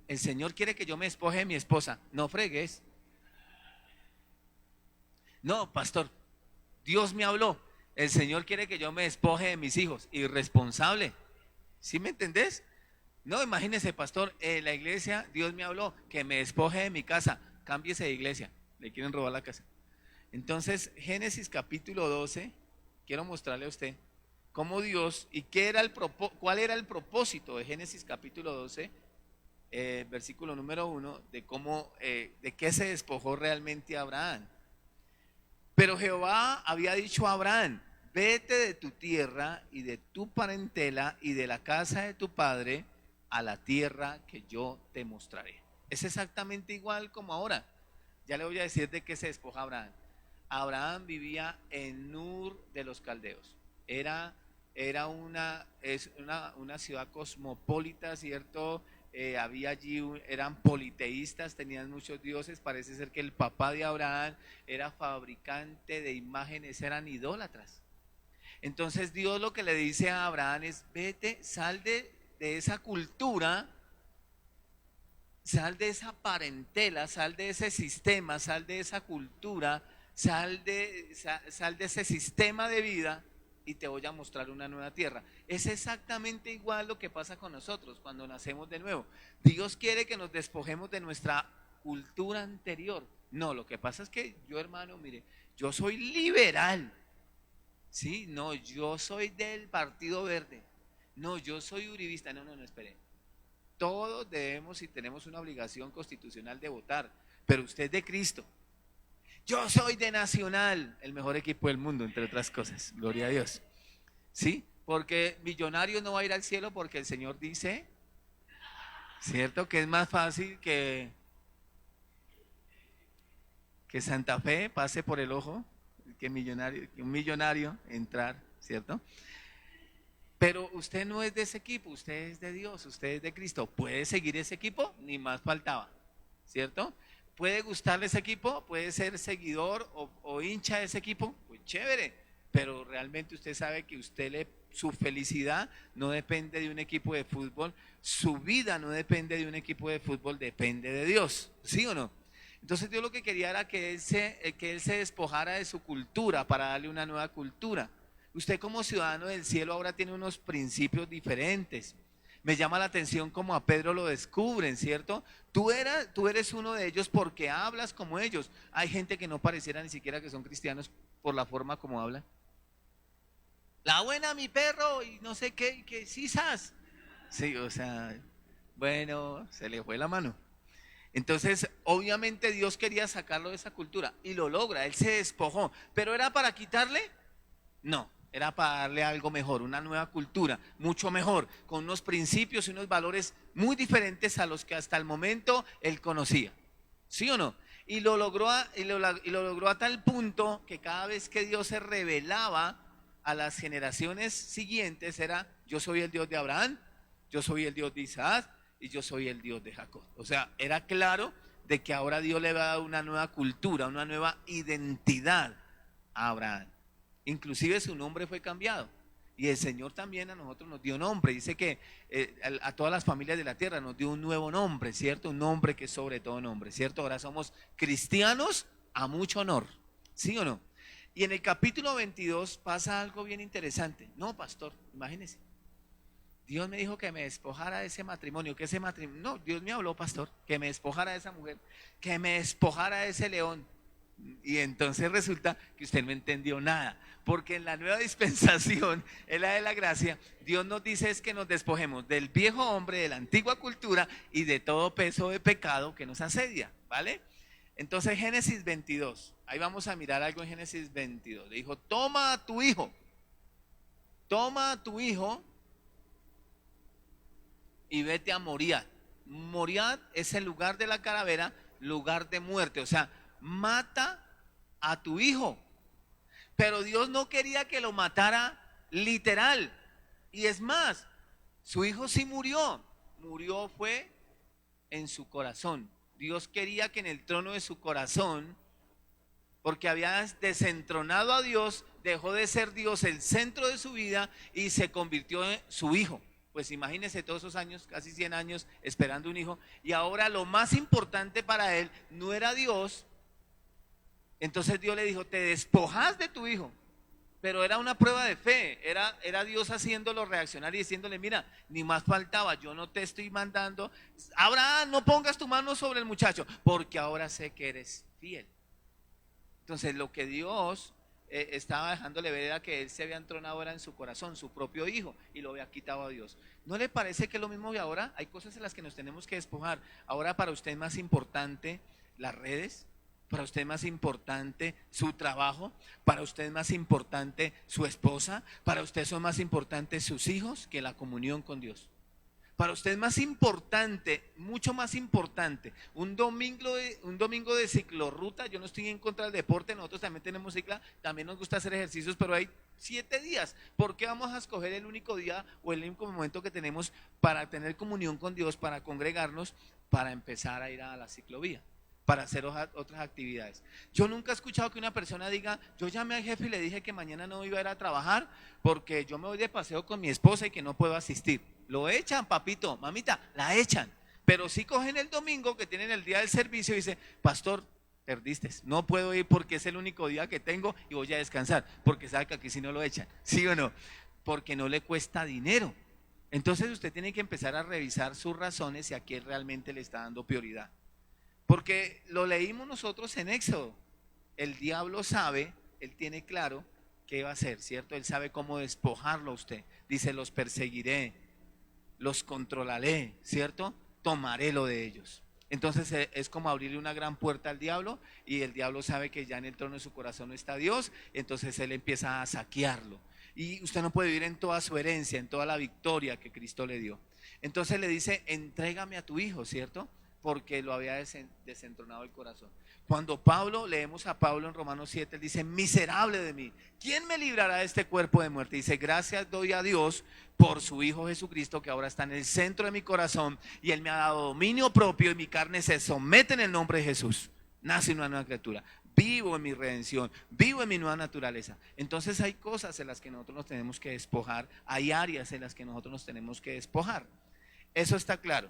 el Señor quiere que yo me despoje de mi esposa. No fregues. No, pastor, Dios me habló. El Señor quiere que yo me despoje de mis hijos. Irresponsable. ¿Sí me entendés? No, imagínese, pastor, en la iglesia Dios me habló que me despoje de mi casa. Cámbiese de iglesia. Le quieren robar la casa. Entonces, Génesis capítulo 12, quiero mostrarle a usted cómo Dios y cuál era el propósito de Génesis capítulo 12, versículo número 1, de cómo, de qué se despojó realmente Abraham. Pero Jehová había dicho a Abraham, vete de tu tierra y de tu parentela y de la casa de tu padre a la tierra que yo te mostraré. Es exactamente igual como ahora. Ya le voy a decir de qué se despoja Abraham. Abraham vivía en Ur de los Caldeos. Era una ciudad cosmopolita, ¿cierto? Había allí, eran politeístas, tenían muchos dioses. Parece ser que el papá de Abraham era fabricante de imágenes, eran idólatras. Entonces Dios lo que le dice a Abraham es, vete, sal de esa cultura, sal de esa parentela, sal de ese sistema, sal de esa cultura, sal de ese sistema de vida y te voy a mostrar una nueva tierra. Es exactamente igual lo que pasa con nosotros cuando nacemos de nuevo. Dios quiere que nos despojemos de nuestra cultura anterior. No, lo que pasa es que yo, hermano, mire, yo soy liberal. Sí, no, yo soy del Partido Verde. No, yo soy uribista. No, espere. Todos debemos y tenemos una obligación constitucional de votar, pero usted es de Cristo. Yo soy de Nacional, el mejor equipo del mundo, entre otras cosas. Gloria a Dios. ¿Sí? Porque Millonario no va a ir al cielo porque el Señor dice, ¿cierto? Que es más fácil que Santa Fe pase por el ojo que un millonario entrar, ¿cierto? Pero usted no es de ese equipo, usted es de Dios, usted es de Cristo. ¿Puede seguir ese equipo? Ni más faltaba, ¿cierto? ¿Puede gustarle ese equipo? ¿Puede ser seguidor o hincha de ese equipo? Pues chévere, pero realmente usted sabe que su felicidad no depende de un equipo de fútbol, su vida no depende de un equipo de fútbol, depende de Dios, ¿sí o no? Entonces Dios lo que quería era que él se despojara de su cultura para darle una nueva cultura. Usted como ciudadano del cielo ahora tiene unos principios diferentes. Me llama la atención como a Pedro lo descubren, ¿cierto? Tú eres uno de ellos porque hablas como ellos. Hay gente que no pareciera ni siquiera que son cristianos por la forma como hablan. La buena, mi perro, y no sé qué, que sisas. Sí, o sea, bueno, se le fue la mano. Entonces, obviamente Dios quería sacarlo de esa cultura y lo logra, él se despojó, pero ¿era para quitarle? No, era para darle algo mejor, una nueva cultura, mucho mejor, con unos principios y unos valores muy diferentes a los que hasta el momento él conocía. ¿Sí o no? Y lo logró a tal punto que cada vez que Dios se revelaba a las generaciones siguientes era: yo soy el Dios de Abraham, yo soy el Dios de Isaac y yo soy el Dios de Jacob. O sea, era claro de que ahora Dios le va a dar una nueva cultura, una nueva identidad a Abraham. Inclusive su nombre fue cambiado. Y el Señor también a nosotros nos dio nombre. Dice que a todas las familias de la tierra nos dio un nuevo nombre, ¿cierto? Un nombre que es sobre todo nombre, ¿cierto? Ahora somos cristianos a mucho honor, ¿sí o no? Y en el capítulo 22 pasa algo bien interesante. No, pastor, imagínese. Dios me dijo que me despojara de ese matrimonio, que ese matrimonio, no, Dios me habló, pastor, que me despojara de esa mujer, que me despojara de ese león. Y entonces resulta que usted no entendió nada, porque en la nueva dispensación, en la de la gracia, Dios nos dice es que nos despojemos del viejo hombre, de la antigua cultura y de todo peso de pecado que nos asedia, ¿vale? Entonces Génesis 22, ahí vamos a mirar algo en Génesis 22. Le dijo: toma a tu hijo y vete a Moriad. Moriad es el lugar de la calavera, lugar de muerte, o sea, mata a tu hijo. Pero Dios no quería que lo matara literal. Y es más, su hijo sí murió. Murió fue en su corazón. Dios quería que en el trono de su corazón, porque había desentronado a Dios, dejó de ser Dios el centro de su vida y se convirtió en su hijo. Pues imagínense todos esos años, casi 100 años esperando un hijo, y ahora lo más importante para él no era Dios. Entonces Dios le dijo: te despojas de tu hijo. Pero era una prueba de fe, era Dios haciéndolo reaccionar y diciéndole: mira, ni más faltaba, yo no te estoy mandando, Abraham, no pongas tu mano sobre el muchacho, porque ahora sé que eres fiel. Entonces lo que Dios estaba dejándole ver era que él se había entronado ahora en su corazón, su propio hijo, y lo había quitado a Dios. ¿No le parece que es lo mismo que ahora? Hay cosas en las que nos tenemos que despojar. Ahora para usted es más importante las redes, para usted es más importante su trabajo, para usted es más importante su esposa, para usted son más importantes sus hijos que la comunión con Dios. Para usted es más importante, mucho más importante, un domingo de ciclorruta. Yo no estoy en contra del deporte, nosotros también tenemos cicla, también nos gusta hacer ejercicios, pero hay 7 días. ¿Por qué vamos a escoger el único día o el único momento que tenemos para tener comunión con Dios, para congregarnos, para empezar a ir a la ciclovía, para hacer otras actividades? Yo nunca he escuchado que una persona diga: yo llamé al jefe y le dije que mañana no iba a ir a trabajar porque yo me voy de paseo con mi esposa y que no puedo asistir. Lo echan, papito, mamita, la echan. Pero sí cogen el domingo que tienen el día del servicio y dicen: pastor, perdiste, no puedo ir porque es el único día que tengo y voy a descansar, porque sabe que aquí sí no lo echan, ¿sí o no? Porque no le cuesta dinero. Entonces usted tiene que empezar a revisar sus razones y a qué realmente le está dando prioridad. Porque lo leímos nosotros en Éxodo. El diablo sabe, él tiene claro qué va a hacer, ¿cierto? Él sabe cómo despojarlo a usted. Dice: los perseguiré, los controlaré, ¿cierto? Tomaré lo de ellos. Entonces es como abrirle una gran puerta al diablo, y el diablo sabe que ya en el trono de su corazón no está Dios, entonces él empieza a saquearlo. Y usted no puede vivir en toda su herencia, en toda la victoria que Cristo le dio. Entonces le dice: entrégame a tu hijo, ¿cierto? Porque lo había desentronado el corazón. Cuando leemos a Pablo en Romanos 7, él dice: miserable de mí, ¿quién me librará de este cuerpo de muerte? Dice: gracias doy a Dios por su Hijo Jesucristo, que ahora está en el centro de mi corazón, y Él me ha dado dominio propio, y mi carne se somete en el nombre de Jesús. Nace una nueva criatura, vivo en mi redención, vivo en mi nueva naturaleza. Entonces hay cosas en las que nosotros nos tenemos que despojar, hay áreas en las que nosotros nos tenemos que despojar. Eso está claro.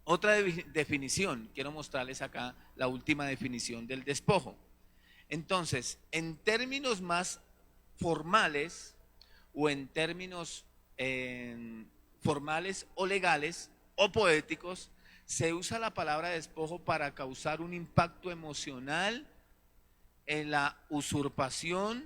Otra definición, quiero mostrarles acá la última definición del despojo. Entonces, en términos más formales o en términos formales o legales o poéticos, se usa la palabra despojo para causar un impacto emocional en la usurpación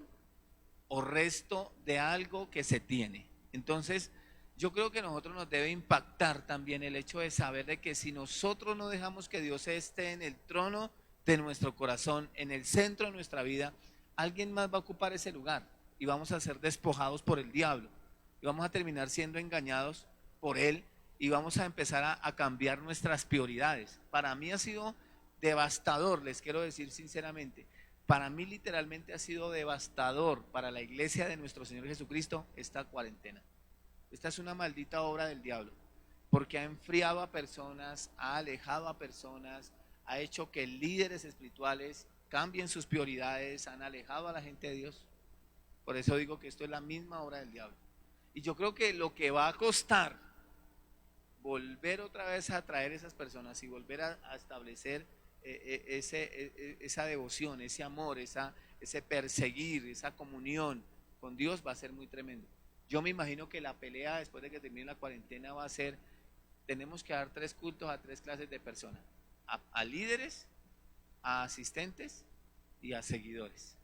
o resto de algo que se tiene. Entonces, yo creo que a nosotros nos debe impactar también el hecho de saber de que si nosotros no dejamos que Dios esté en el trono de nuestro corazón, en el centro de nuestra vida, alguien más va a ocupar ese lugar. y vamos a ser despojados por el diablo y vamos a terminar siendo engañados por él y vamos a empezar a cambiar nuestras prioridades. Para mí ha sido devastador, les quiero decir sinceramente, para mí literalmente ha sido devastador para la iglesia de nuestro Señor Jesucristo esta cuarentena. Esta es una maldita obra del diablo, porque ha enfriado a personas, ha alejado a personas, ha hecho que líderes espirituales cambien sus prioridades, han alejado a la gente de Dios. Por eso digo que esto es la misma obra del diablo. Y yo creo que lo que va a costar volver otra vez a traer esas personas y volver a establecer esa devoción, ese amor, ese perseguir, esa comunión con Dios va a ser muy tremendo. Yo me imagino que la pelea después de que termine la cuarentena va a ser, tenemos que dar 3 cultos a 3 clases de personas, a líderes, a asistentes y a seguidores.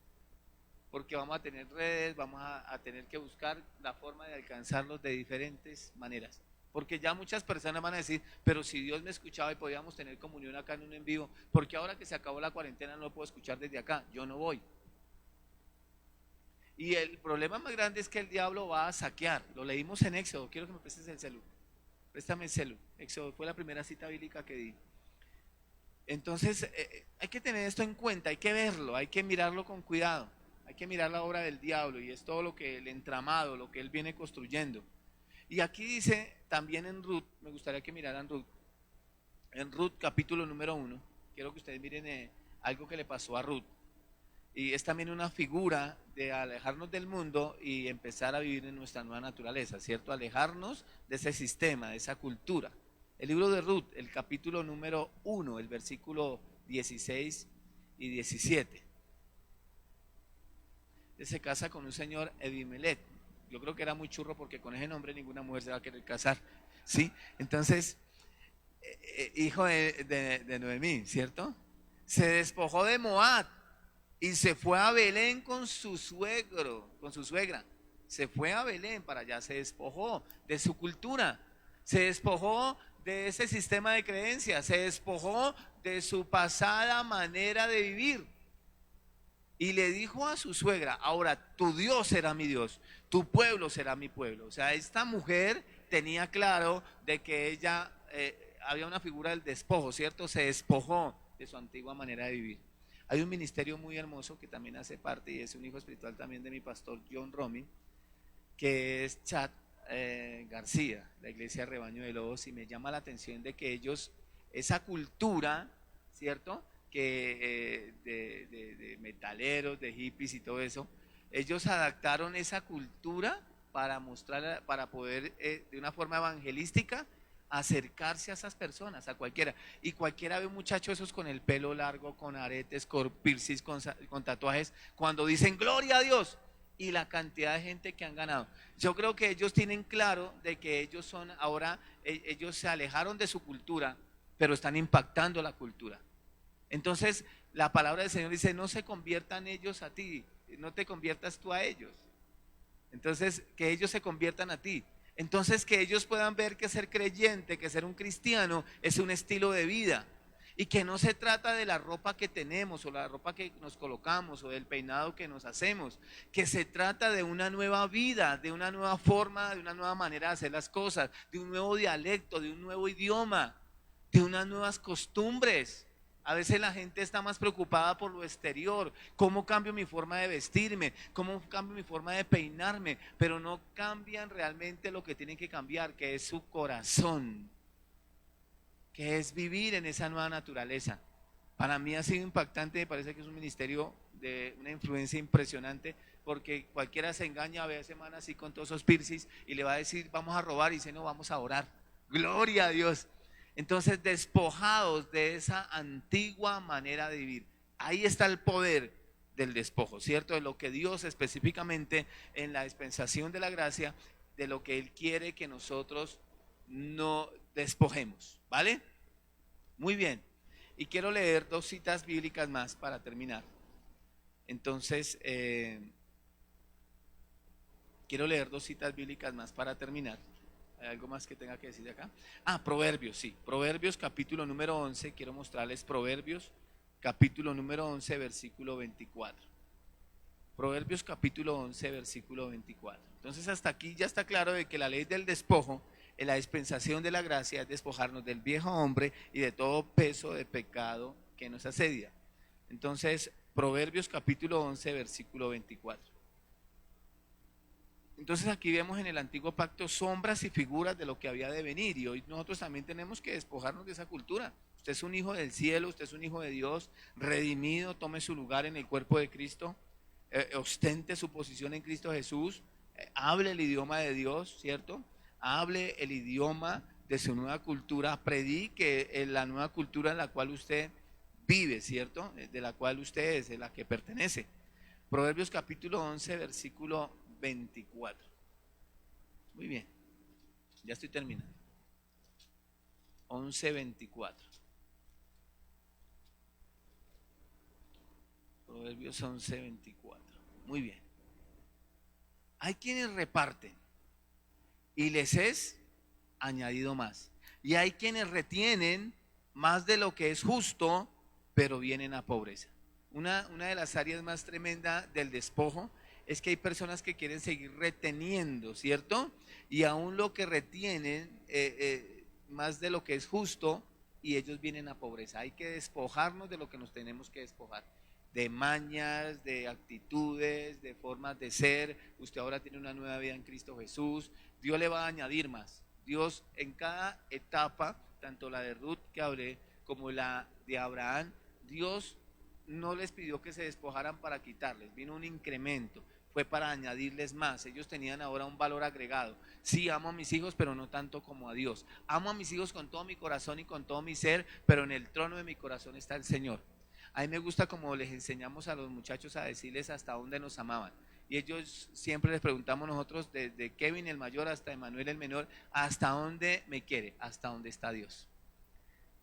Porque vamos a tener redes, vamos a tener que buscar la forma de alcanzarlos de diferentes maneras. Porque ya muchas personas van a decir, pero si Dios me escuchaba y podíamos tener comunión acá en un en vivo, ¿por qué ahora que se acabó la cuarentena no lo puedo escuchar desde acá? Yo no voy. Y el problema más grande es que el diablo va a saquear. Lo leímos en Éxodo. Quiero que me prestes el celu. Préstame el celu. Éxodo fue la primera cita bíblica que di. Entonces, hay que tener esto en cuenta, hay que verlo, hay que mirarlo con cuidado. Hay que mirar la obra del diablo y es todo lo que el entramado, lo que él viene construyendo. Y aquí dice también en Ruth, me gustaría que miraran Ruth, en Ruth capítulo número 1, quiero que ustedes miren algo que le pasó a Ruth. Y es también una figura de alejarnos del mundo y empezar a vivir en nuestra nueva naturaleza, ¿cierto? Alejarnos de ese sistema, de esa cultura. El libro de Ruth, el capítulo número 1, el versículo 16 y 17. Él se casa con un señor Ebimelech. Yo creo que era muy churro porque con ese nombre ninguna mujer se va a querer casar, ¿sí? Entonces, hijo de Noemí, ¿cierto? Se despojó de Moab y se fue a Belén con su suegro, con su suegra. Se fue a Belén para allá, se despojó de su cultura, se despojó de ese sistema de creencias, se despojó de su pasada manera de vivir. Y le dijo a su suegra, ahora tu Dios será mi Dios, tu pueblo será mi pueblo. O sea, esta mujer tenía claro de que ella, había una figura del despojo, ¿cierto? Se despojó de su antigua manera de vivir. Hay un ministerio muy hermoso que también hace parte y es un hijo espiritual también de mi pastor John Romy, que es Chad García, la iglesia Rebaño de Lobos, y me llama la atención de que ellos, esa cultura, ¿cierto?, que de metaleros, de hippies y todo eso, ellos adaptaron esa cultura para mostrar, para poder de una forma evangelística acercarse a esas personas, a cualquiera. Y cualquiera ve un muchacho esos con el pelo largo, con aretes, con piercings, con tatuajes, cuando dicen gloria a Dios, y la cantidad de gente que han ganado. Yo creo que ellos tienen claro de que ellos son ahora, ellos se alejaron de su cultura, pero están impactando la cultura. Entonces, la palabra del Señor dice, no se conviertan ellos a ti, no te conviertas tú a ellos. Entonces, que ellos se conviertan a ti. Entonces, que ellos puedan ver que ser creyente, que ser un cristiano es un estilo de vida. Y que no se trata de la ropa que tenemos o la ropa que nos colocamos o del peinado que nos hacemos, que se trata de una nueva vida, de una nueva forma, de una nueva manera de hacer las cosas, de un nuevo dialecto, de un nuevo idioma, de unas nuevas costumbres. A veces la gente está más preocupada por lo exterior, cómo cambio mi forma de vestirme, cómo cambio mi forma de peinarme, pero no cambian realmente lo que tienen que cambiar, que es su corazón, que es vivir en esa nueva naturaleza. Para mí ha sido impactante, me parece que es un ministerio de una influencia impresionante, porque cualquiera se engaña, ve a semana así con todos esos piercings y le va a decir vamos a robar y dice no, vamos a orar. Gloria a Dios. Entonces, despojados de esa antigua manera de vivir. Ahí está el poder del despojo, ¿cierto? De lo que Dios específicamente en la dispensación de la gracia, de lo que Él quiere que nosotros no despojemos, ¿vale? Muy bien. Y quiero leer 2 citas bíblicas más para terminar. Entonces, quiero leer 2 citas bíblicas más para terminar. ¿Hay algo más que tenga que decir de acá? Proverbios, sí. Proverbios capítulo número 11. Quiero mostrarles Proverbios capítulo número 11, versículo 24. Proverbios capítulo 11, versículo 24. Entonces hasta aquí ya está claro de que la ley del despojo, en la dispensación de la gracia, es despojarnos del viejo hombre y de todo peso de pecado que nos asedia. Entonces, Proverbios capítulo 11, versículo 24. Entonces aquí vemos en el antiguo pacto sombras y figuras de lo que había de venir, y hoy nosotros también tenemos que despojarnos de esa cultura. Usted es un hijo del cielo, usted es un hijo de Dios, redimido, tome su lugar en el cuerpo de Cristo, ostente su posición en Cristo Jesús, hable el idioma de Dios, ¿cierto? Hable el idioma de su nueva cultura, predique la nueva cultura en la cual usted vive, ¿cierto? De la cual usted es, de la que pertenece. Proverbios capítulo 11, versículo 24. Muy bien, ya estoy terminando. 11:24. Proverbios 11:24. Muy bien. Hay quienes reparten y les es añadido más. Y hay quienes retienen más de lo que es justo, pero vienen a pobreza. Una de las áreas más tremendas del despojo es que hay personas que quieren seguir reteniendo, ¿cierto? Y aún lo que retienen, más de lo que es justo, y ellos vienen a pobreza. Hay que despojarnos de lo que nos tenemos que despojar. De mañas, de actitudes, de formas de ser. Usted ahora tiene una nueva vida en Cristo Jesús. Dios le va a añadir más. Dios en cada etapa, tanto la de Ruth que hablé como la de Abraham, Dios no les pidió que se despojaran para quitarles, vino un incremento, fue para añadirles más. Ellos tenían ahora un valor agregado. Sí, amo a mis hijos, pero no tanto como a Dios. Amo a mis hijos con todo mi corazón y con todo mi ser, pero en el trono de mi corazón está el Señor. A mí me gusta como les enseñamos a los muchachos a decirles hasta dónde nos amaban. Y ellos siempre les preguntamos nosotros, desde Kevin el mayor hasta Emanuel el menor, ¿hasta dónde me quiere? Hasta dónde está Dios.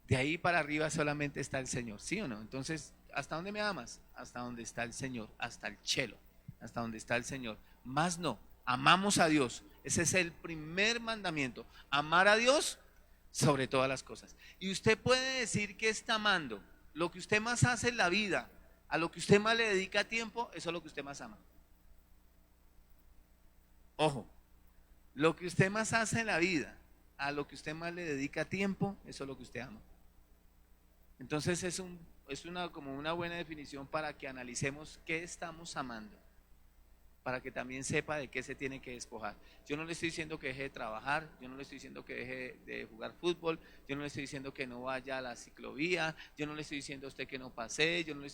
De ahí para arriba solamente está el Señor, ¿sí o no? Entonces, ¿hasta dónde me amas? Hasta donde está el Señor, hasta el cielo, hasta donde está el Señor. Más no, amamos a Dios. Ese es el primer mandamiento, amar a Dios sobre todas las cosas. Y usted puede decir que está amando lo que usted más hace en la vida, a lo que usted más le dedica tiempo, eso es lo que usted más ama. Ojo, lo que usted más hace en la vida, a lo que usted más le dedica tiempo, eso es lo que usted ama. Entonces es como una buena definición para que analicemos qué estamos amando, para que también sepa de qué se tiene que despojar. Yo no le estoy diciendo que deje de trabajar, yo no le estoy diciendo que deje de jugar fútbol, yo no le estoy diciendo que no vaya a la ciclovía, yo no le estoy diciendo a usted que no pasee, yo no le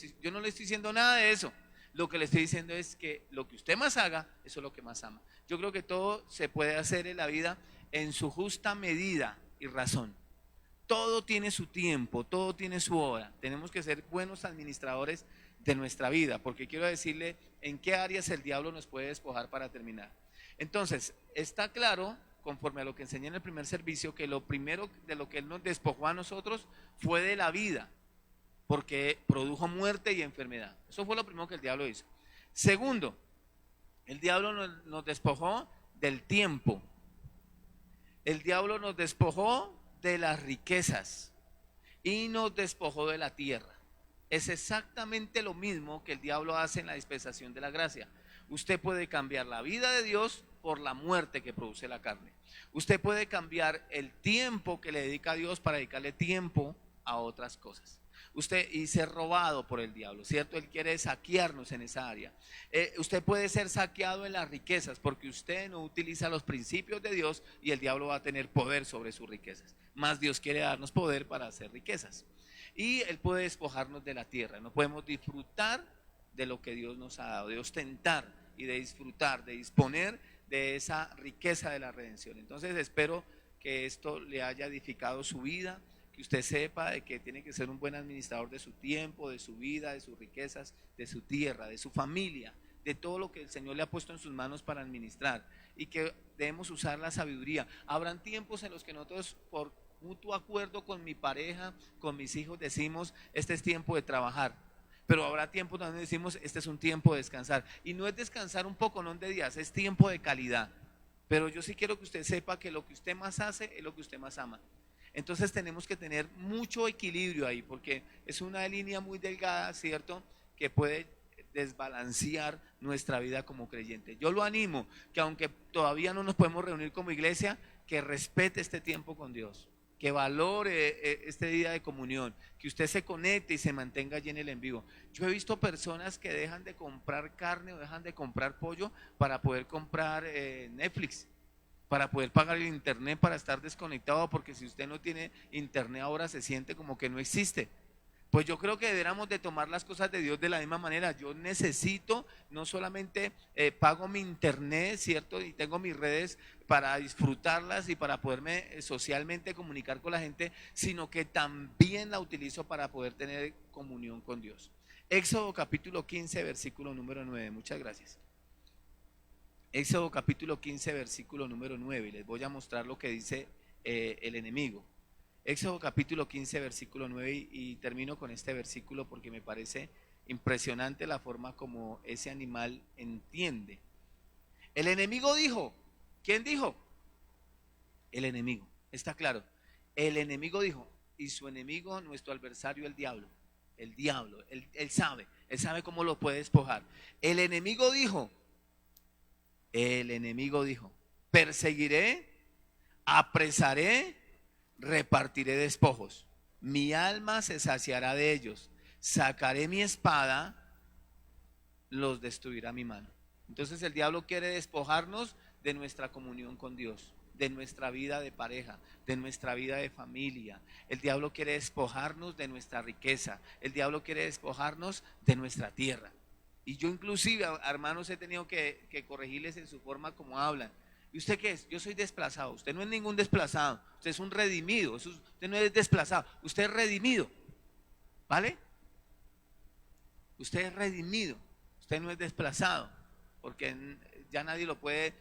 estoy diciendo nada de eso. Lo que le estoy diciendo es que lo que usted más haga, eso es lo que más ama. Yo creo que todo se puede hacer en la vida en su justa medida y razón. Todo tiene su tiempo, todo tiene su hora. Tenemos que ser buenos administradores de nuestra vida, porque quiero decirle en qué áreas el diablo nos puede despojar para terminar. Entonces, está claro, conforme a lo que enseñé en el primer servicio, que lo primero de lo que él nos despojó a nosotros fue de la vida, porque produjo muerte y enfermedad. Eso fue lo primero que el diablo hizo. Segundo, el diablo nos despojó del tiempo. El diablo nos despojó de las riquezas y nos despojó de la tierra. Es exactamente lo mismo que el diablo hace en la dispensación de la gracia. Usted puede cambiar la vida de Dios por la muerte que produce la carne. Usted puede cambiar el tiempo que le dedica a Dios para dedicarle tiempo a otras cosas. Usted y ser robado por el diablo, ¿cierto? Él quiere saquearnos en esa área. Usted puede ser saqueado en las riquezas porque usted no utiliza los principios de Dios y el diablo va a tener poder sobre sus riquezas. Más Dios quiere darnos poder para hacer riquezas. Y Él puede despojarnos de la tierra. No podemos disfrutar de lo que Dios nos ha dado, de ostentar y de disfrutar, de disponer de esa riqueza de la redención. Entonces espero que esto le haya edificado su vida, que usted sepa de que tiene que ser un buen administrador de su tiempo, de su vida, de sus riquezas, de su tierra, de su familia, de todo lo que el Señor le ha puesto en sus manos para administrar, y que debemos usar la sabiduría. Habrán tiempos en los que nosotros, por mutuo acuerdo con mi pareja, con mis hijos, decimos, este es tiempo de trabajar. Pero habrá tiempos donde decimos, este es un tiempo de descansar. Y no es descansar un poco, no de días, es tiempo de calidad. Pero yo sí quiero que usted sepa que lo que usted más hace es lo que usted más ama. Entonces tenemos que tener mucho equilibrio ahí, porque es una línea muy delgada, ¿cierto? Que puede desbalancear nuestra vida como creyente. Yo lo animo, que aunque todavía no nos podemos reunir como iglesia, que respete este tiempo con Dios, que valore este día de comunión, que usted se conecte y se mantenga allí en el en vivo. Yo he visto personas que dejan de comprar carne o dejan de comprar pollo para poder comprar Netflix, para poder pagar el internet, para estar desconectado, porque si usted no tiene internet ahora se siente como que no existe. Pues yo creo que deberíamos de tomar las cosas de Dios de la misma manera. Yo necesito, no solamente pago mi internet, ¿cierto? Y tengo mis redes para disfrutarlas y para poderme socialmente comunicar con la gente, sino que también la utilizo para poder tener comunión con Dios. Éxodo capítulo 15, versículo número 9. Muchas gracias. Éxodo capítulo 15, versículo número 9. Y les voy a mostrar lo que dice el enemigo. Éxodo capítulo 15, versículo 9, y termino con este versículo porque me parece impresionante la forma como ese animal entiende. El enemigo dijo, ¿quién dijo? El enemigo, está claro. El enemigo dijo, y su enemigo, nuestro adversario, el diablo, él sabe cómo lo puede despojar. El enemigo dijo, perseguiré, apresaré, repartiré despojos, mi alma se saciará de ellos, sacaré mi espada, los destruirá mi mano. Entonces el diablo quiere despojarnos de nuestra comunión con Dios, de nuestra vida de pareja, de nuestra vida de familia. El diablo quiere despojarnos de nuestra riqueza, el diablo quiere despojarnos de nuestra tierra. Y yo inclusive, hermanos, he tenido que corregirles en su forma como hablan. ¿Y usted qué es? Yo soy desplazado. Usted no es ningún desplazado. Usted es un redimido. Usted no es desplazado. Usted es redimido. ¿Vale? Usted es redimido. Usted no es desplazado. Porque ya nadie lo puede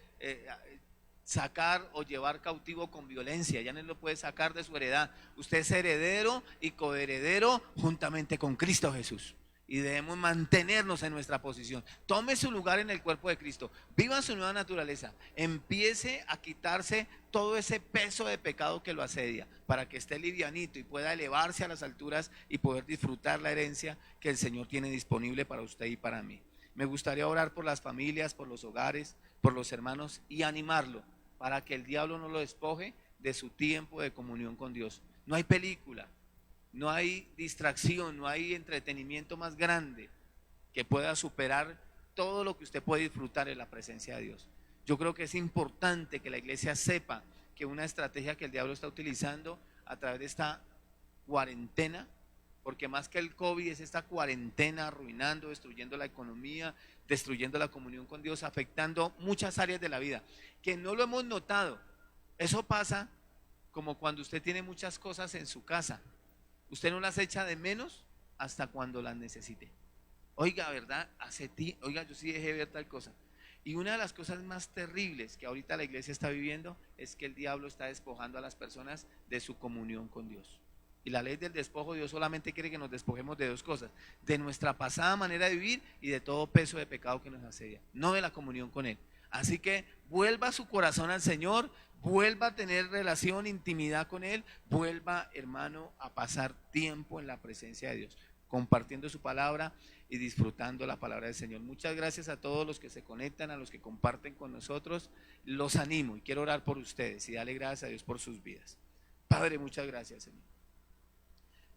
sacar o llevar cautivo con violencia. Ya no lo puede sacar de su heredad. Usted es heredero y coheredero juntamente con Cristo Jesús. Y debemos mantenernos en nuestra posición. Tome su lugar en el cuerpo de Cristo. Viva su nueva naturaleza. Empiece a quitarse todo ese peso de pecado que lo asedia, para que esté livianito y pueda elevarse a las alturas y poder disfrutar la herencia que el Señor tiene disponible para usted y para mí. Me gustaría orar por las familias, por los hogares, por los hermanos y animarlo para que el diablo no lo despoje de su tiempo de comunión con Dios. No hay película, no hay distracción, no hay entretenimiento más grande que pueda superar todo lo que usted puede disfrutar en la presencia de Dios. Yo creo que es importante que la iglesia sepa que una estrategia que el diablo está utilizando a través de esta cuarentena, porque más que el COVID es esta cuarentena arruinando, destruyendo la economía, destruyendo la comunión con Dios, afectando muchas áreas de la vida, que no lo hemos notado. Eso pasa como cuando usted tiene muchas cosas en su casa. Usted no las echa de menos hasta cuando las necesite. Oiga, ¿verdad? Oiga, yo sí dejé de ver tal cosa. Y una de las cosas más terribles que ahorita la iglesia está viviendo es que el diablo está despojando a las personas de su comunión con Dios. Y la ley del despojo, Dios solamente quiere que nos despojemos de dos cosas: de nuestra pasada manera de vivir y de todo peso de pecado que nos asedia, no de la comunión con Él. Así que vuelva su corazón al Señor, vuelva a tener relación, intimidad con Él, vuelva, hermano, a pasar tiempo en la presencia de Dios, compartiendo su palabra y disfrutando la palabra del Señor. Muchas gracias a todos los que se conectan, a los que comparten con nosotros. Los animo y quiero orar por ustedes y darle gracias a Dios por sus vidas. Padre, muchas gracias, Señor.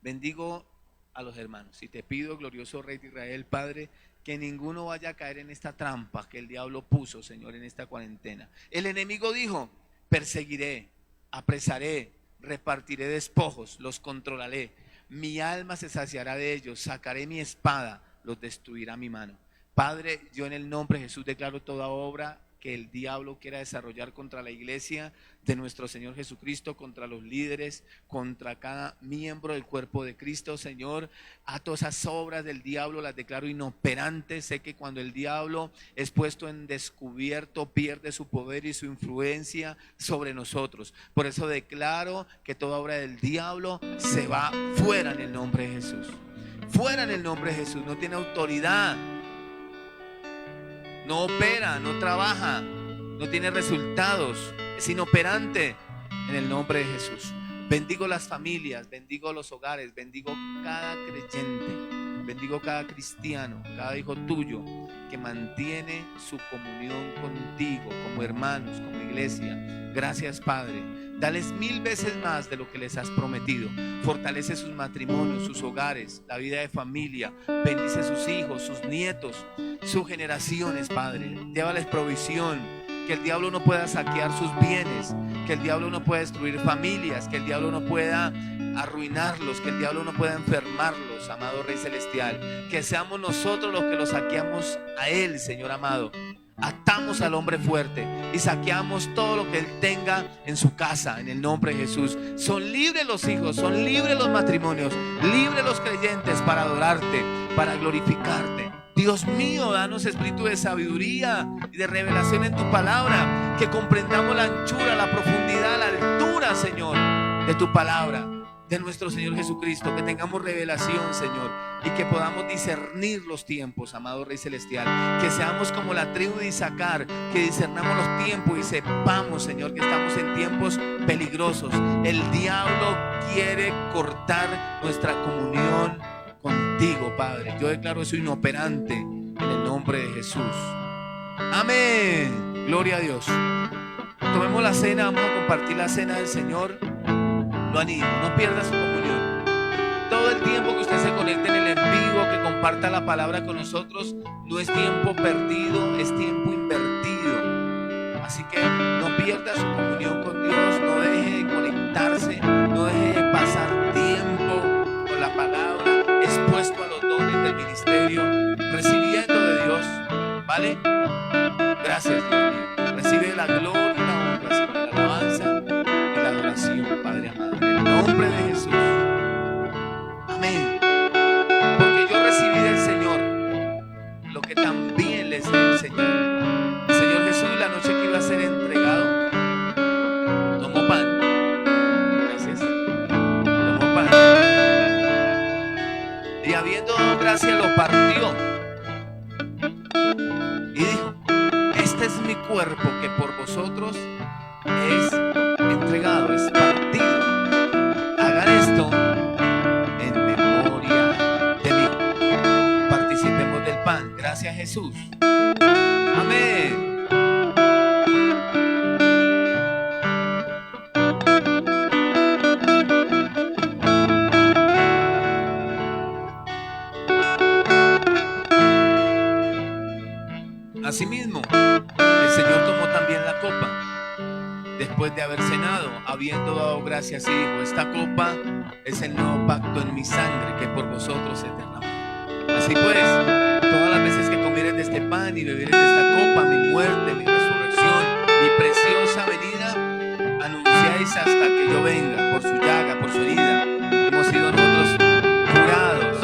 Bendigo a los hermanos y te pido, glorioso Rey de Israel, Padre, que ninguno vaya a caer en esta trampa que el diablo puso, Señor, en esta cuarentena. El enemigo dijo: perseguiré, apresaré, repartiré despojos, los controlaré, mi alma se saciará de ellos, sacaré mi espada, los destruirá mi mano. Padre, yo en el nombre de Jesús declaro toda obra que el diablo quiera desarrollar contra la iglesia de nuestro Señor Jesucristo, contra los líderes, contra cada miembro del cuerpo de Cristo, Señor. A todas esas obras del diablo las declaro inoperantes. Sé que cuando el diablo es puesto en descubierto, pierde su poder y su influencia sobre nosotros. Por eso declaro que toda obra del diablo se va fuera en el nombre de Jesús. Fuera en el nombre de Jesús. No tiene autoridad, no opera, no trabaja, no tiene resultados, es inoperante en el nombre de Jesús. Bendigo las familias, bendigo los hogares, bendigo cada creyente, bendigo bendigo cada cristiano, cada hijo tuyo que mantiene su comunión contigo como hermanos, como iglesia. Gracias, Padre. Dales 1000 veces más de lo que les has prometido. Fortalece sus matrimonios, sus hogares, la vida de familia. Bendice sus hijos, sus nietos, sus generaciones, Padre. Llévales provisión. Que el diablo no pueda saquear sus bienes, que el diablo no pueda destruir familias, que el diablo no pueda arruinarlos, que el diablo no pueda enfermarlos, amado Rey Celestial. Que seamos nosotros los que los saqueamos a Él, Señor amado. Atamos al hombre fuerte y saqueamos todo lo que Él tenga en su casa, en el nombre de Jesús. Son libres los hijos, son libres los matrimonios, libres los creyentes para adorarte, para glorificarte. Dios mío, danos espíritu de sabiduría y de revelación en tu palabra, que comprendamos la anchura, la profundidad, la altura, Señor, de tu palabra, de nuestro Señor Jesucristo. Que tengamos revelación, Señor, y que podamos discernir los tiempos, amado Rey Celestial. Que seamos como la tribu de Isaacar, que discernamos los tiempos y sepamos, Señor, que estamos en tiempos peligrosos. El diablo quiere cortar nuestra comunión contigo, Padre. Yo declaro eso inoperante en el nombre de Jesús. Amén. Gloria a Dios. Tomemos la cena, vamos a compartir la cena del Señor. Lo animo, no pierda su comunión. Todo el tiempo que usted se conecte en el en vivo, que comparta la palabra con nosotros, no es tiempo perdido, es tiempo invertido. Así que no pierda su comunión con Dios, no deje de conectarse, no deje de pasar tiempo con la palabra, expuesto a los dones del ministerio, recibiendo de Dios, ¿vale? Gracias, Dios mío. Recibe la gloria y la honra, Señor, la alabanza y la adoración, Padre amado, en el nombre de Jesús. Amén. Porque yo recibí del Señor lo que también les enseñé. El Señor Jesús, la noche que iba a ser entregado, tomó pan. Gracias. Tomó pan. Y habiendo dado gracias, lo partió. Y dijo: este es mi cuerpo que por vosotros es entregado, es partido. Hagan esto en memoria de mí. Participemos del pan. Gracias, Jesús. Amén. Asimismo, el Señor tomó también la copa después de haber cenado, habiendo dado gracias, y dijo: esta copa es el nuevo pacto en mi sangre, que por vosotros se derrama. Así pues, todas las veces que comieres de este pan y bebieres de esta copa, mi muerte, mi resurrección, mi preciosa venida, anunciáis hasta que yo venga. Por su llaga, por su herida, hemos sido nosotros curados,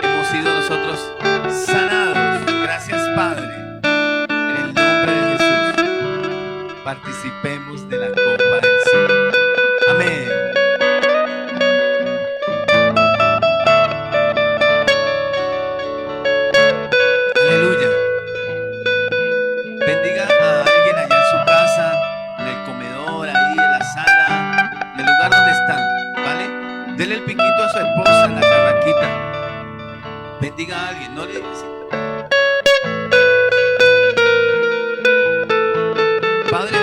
hemos sido nosotros sanados. Gracias, Padre. En el nombre de Jesús, participemos de la copa del Señor. Amén. Aleluya. Bendiga a alguien allá en su casa, en el comedor, ahí en la sala, en el lugar donde están, ¿vale? Dele el piquito a su esposa en la carraquita. Bendiga a alguien, no le dice. Padre,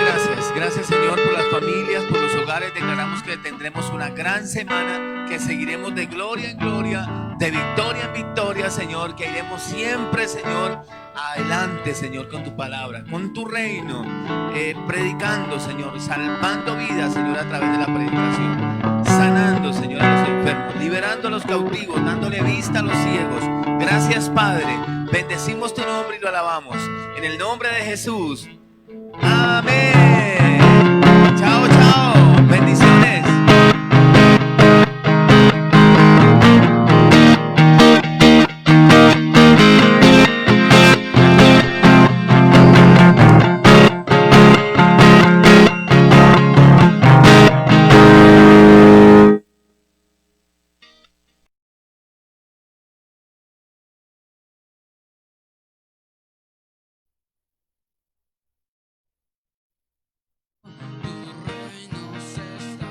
gracias Señor por las familias, por los hogares. Declaramos que tendremos una gran semana, que seguiremos de gloria en gloria, de victoria en victoria, Señor, que iremos siempre, Señor, adelante, Señor, con tu palabra, con tu reino, predicando, Señor, salvando vidas, Señor, a través de la predicación, sanando, Señor, a los enfermos, liberando a los cautivos, dándole vista a los ciegos. Gracias, Padre, bendecimos tu nombre y lo alabamos, en el nombre de Jesús. Amén. Chao, chao. Bendiciones. Tu reino se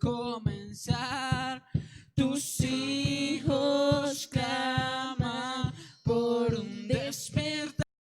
comenzó.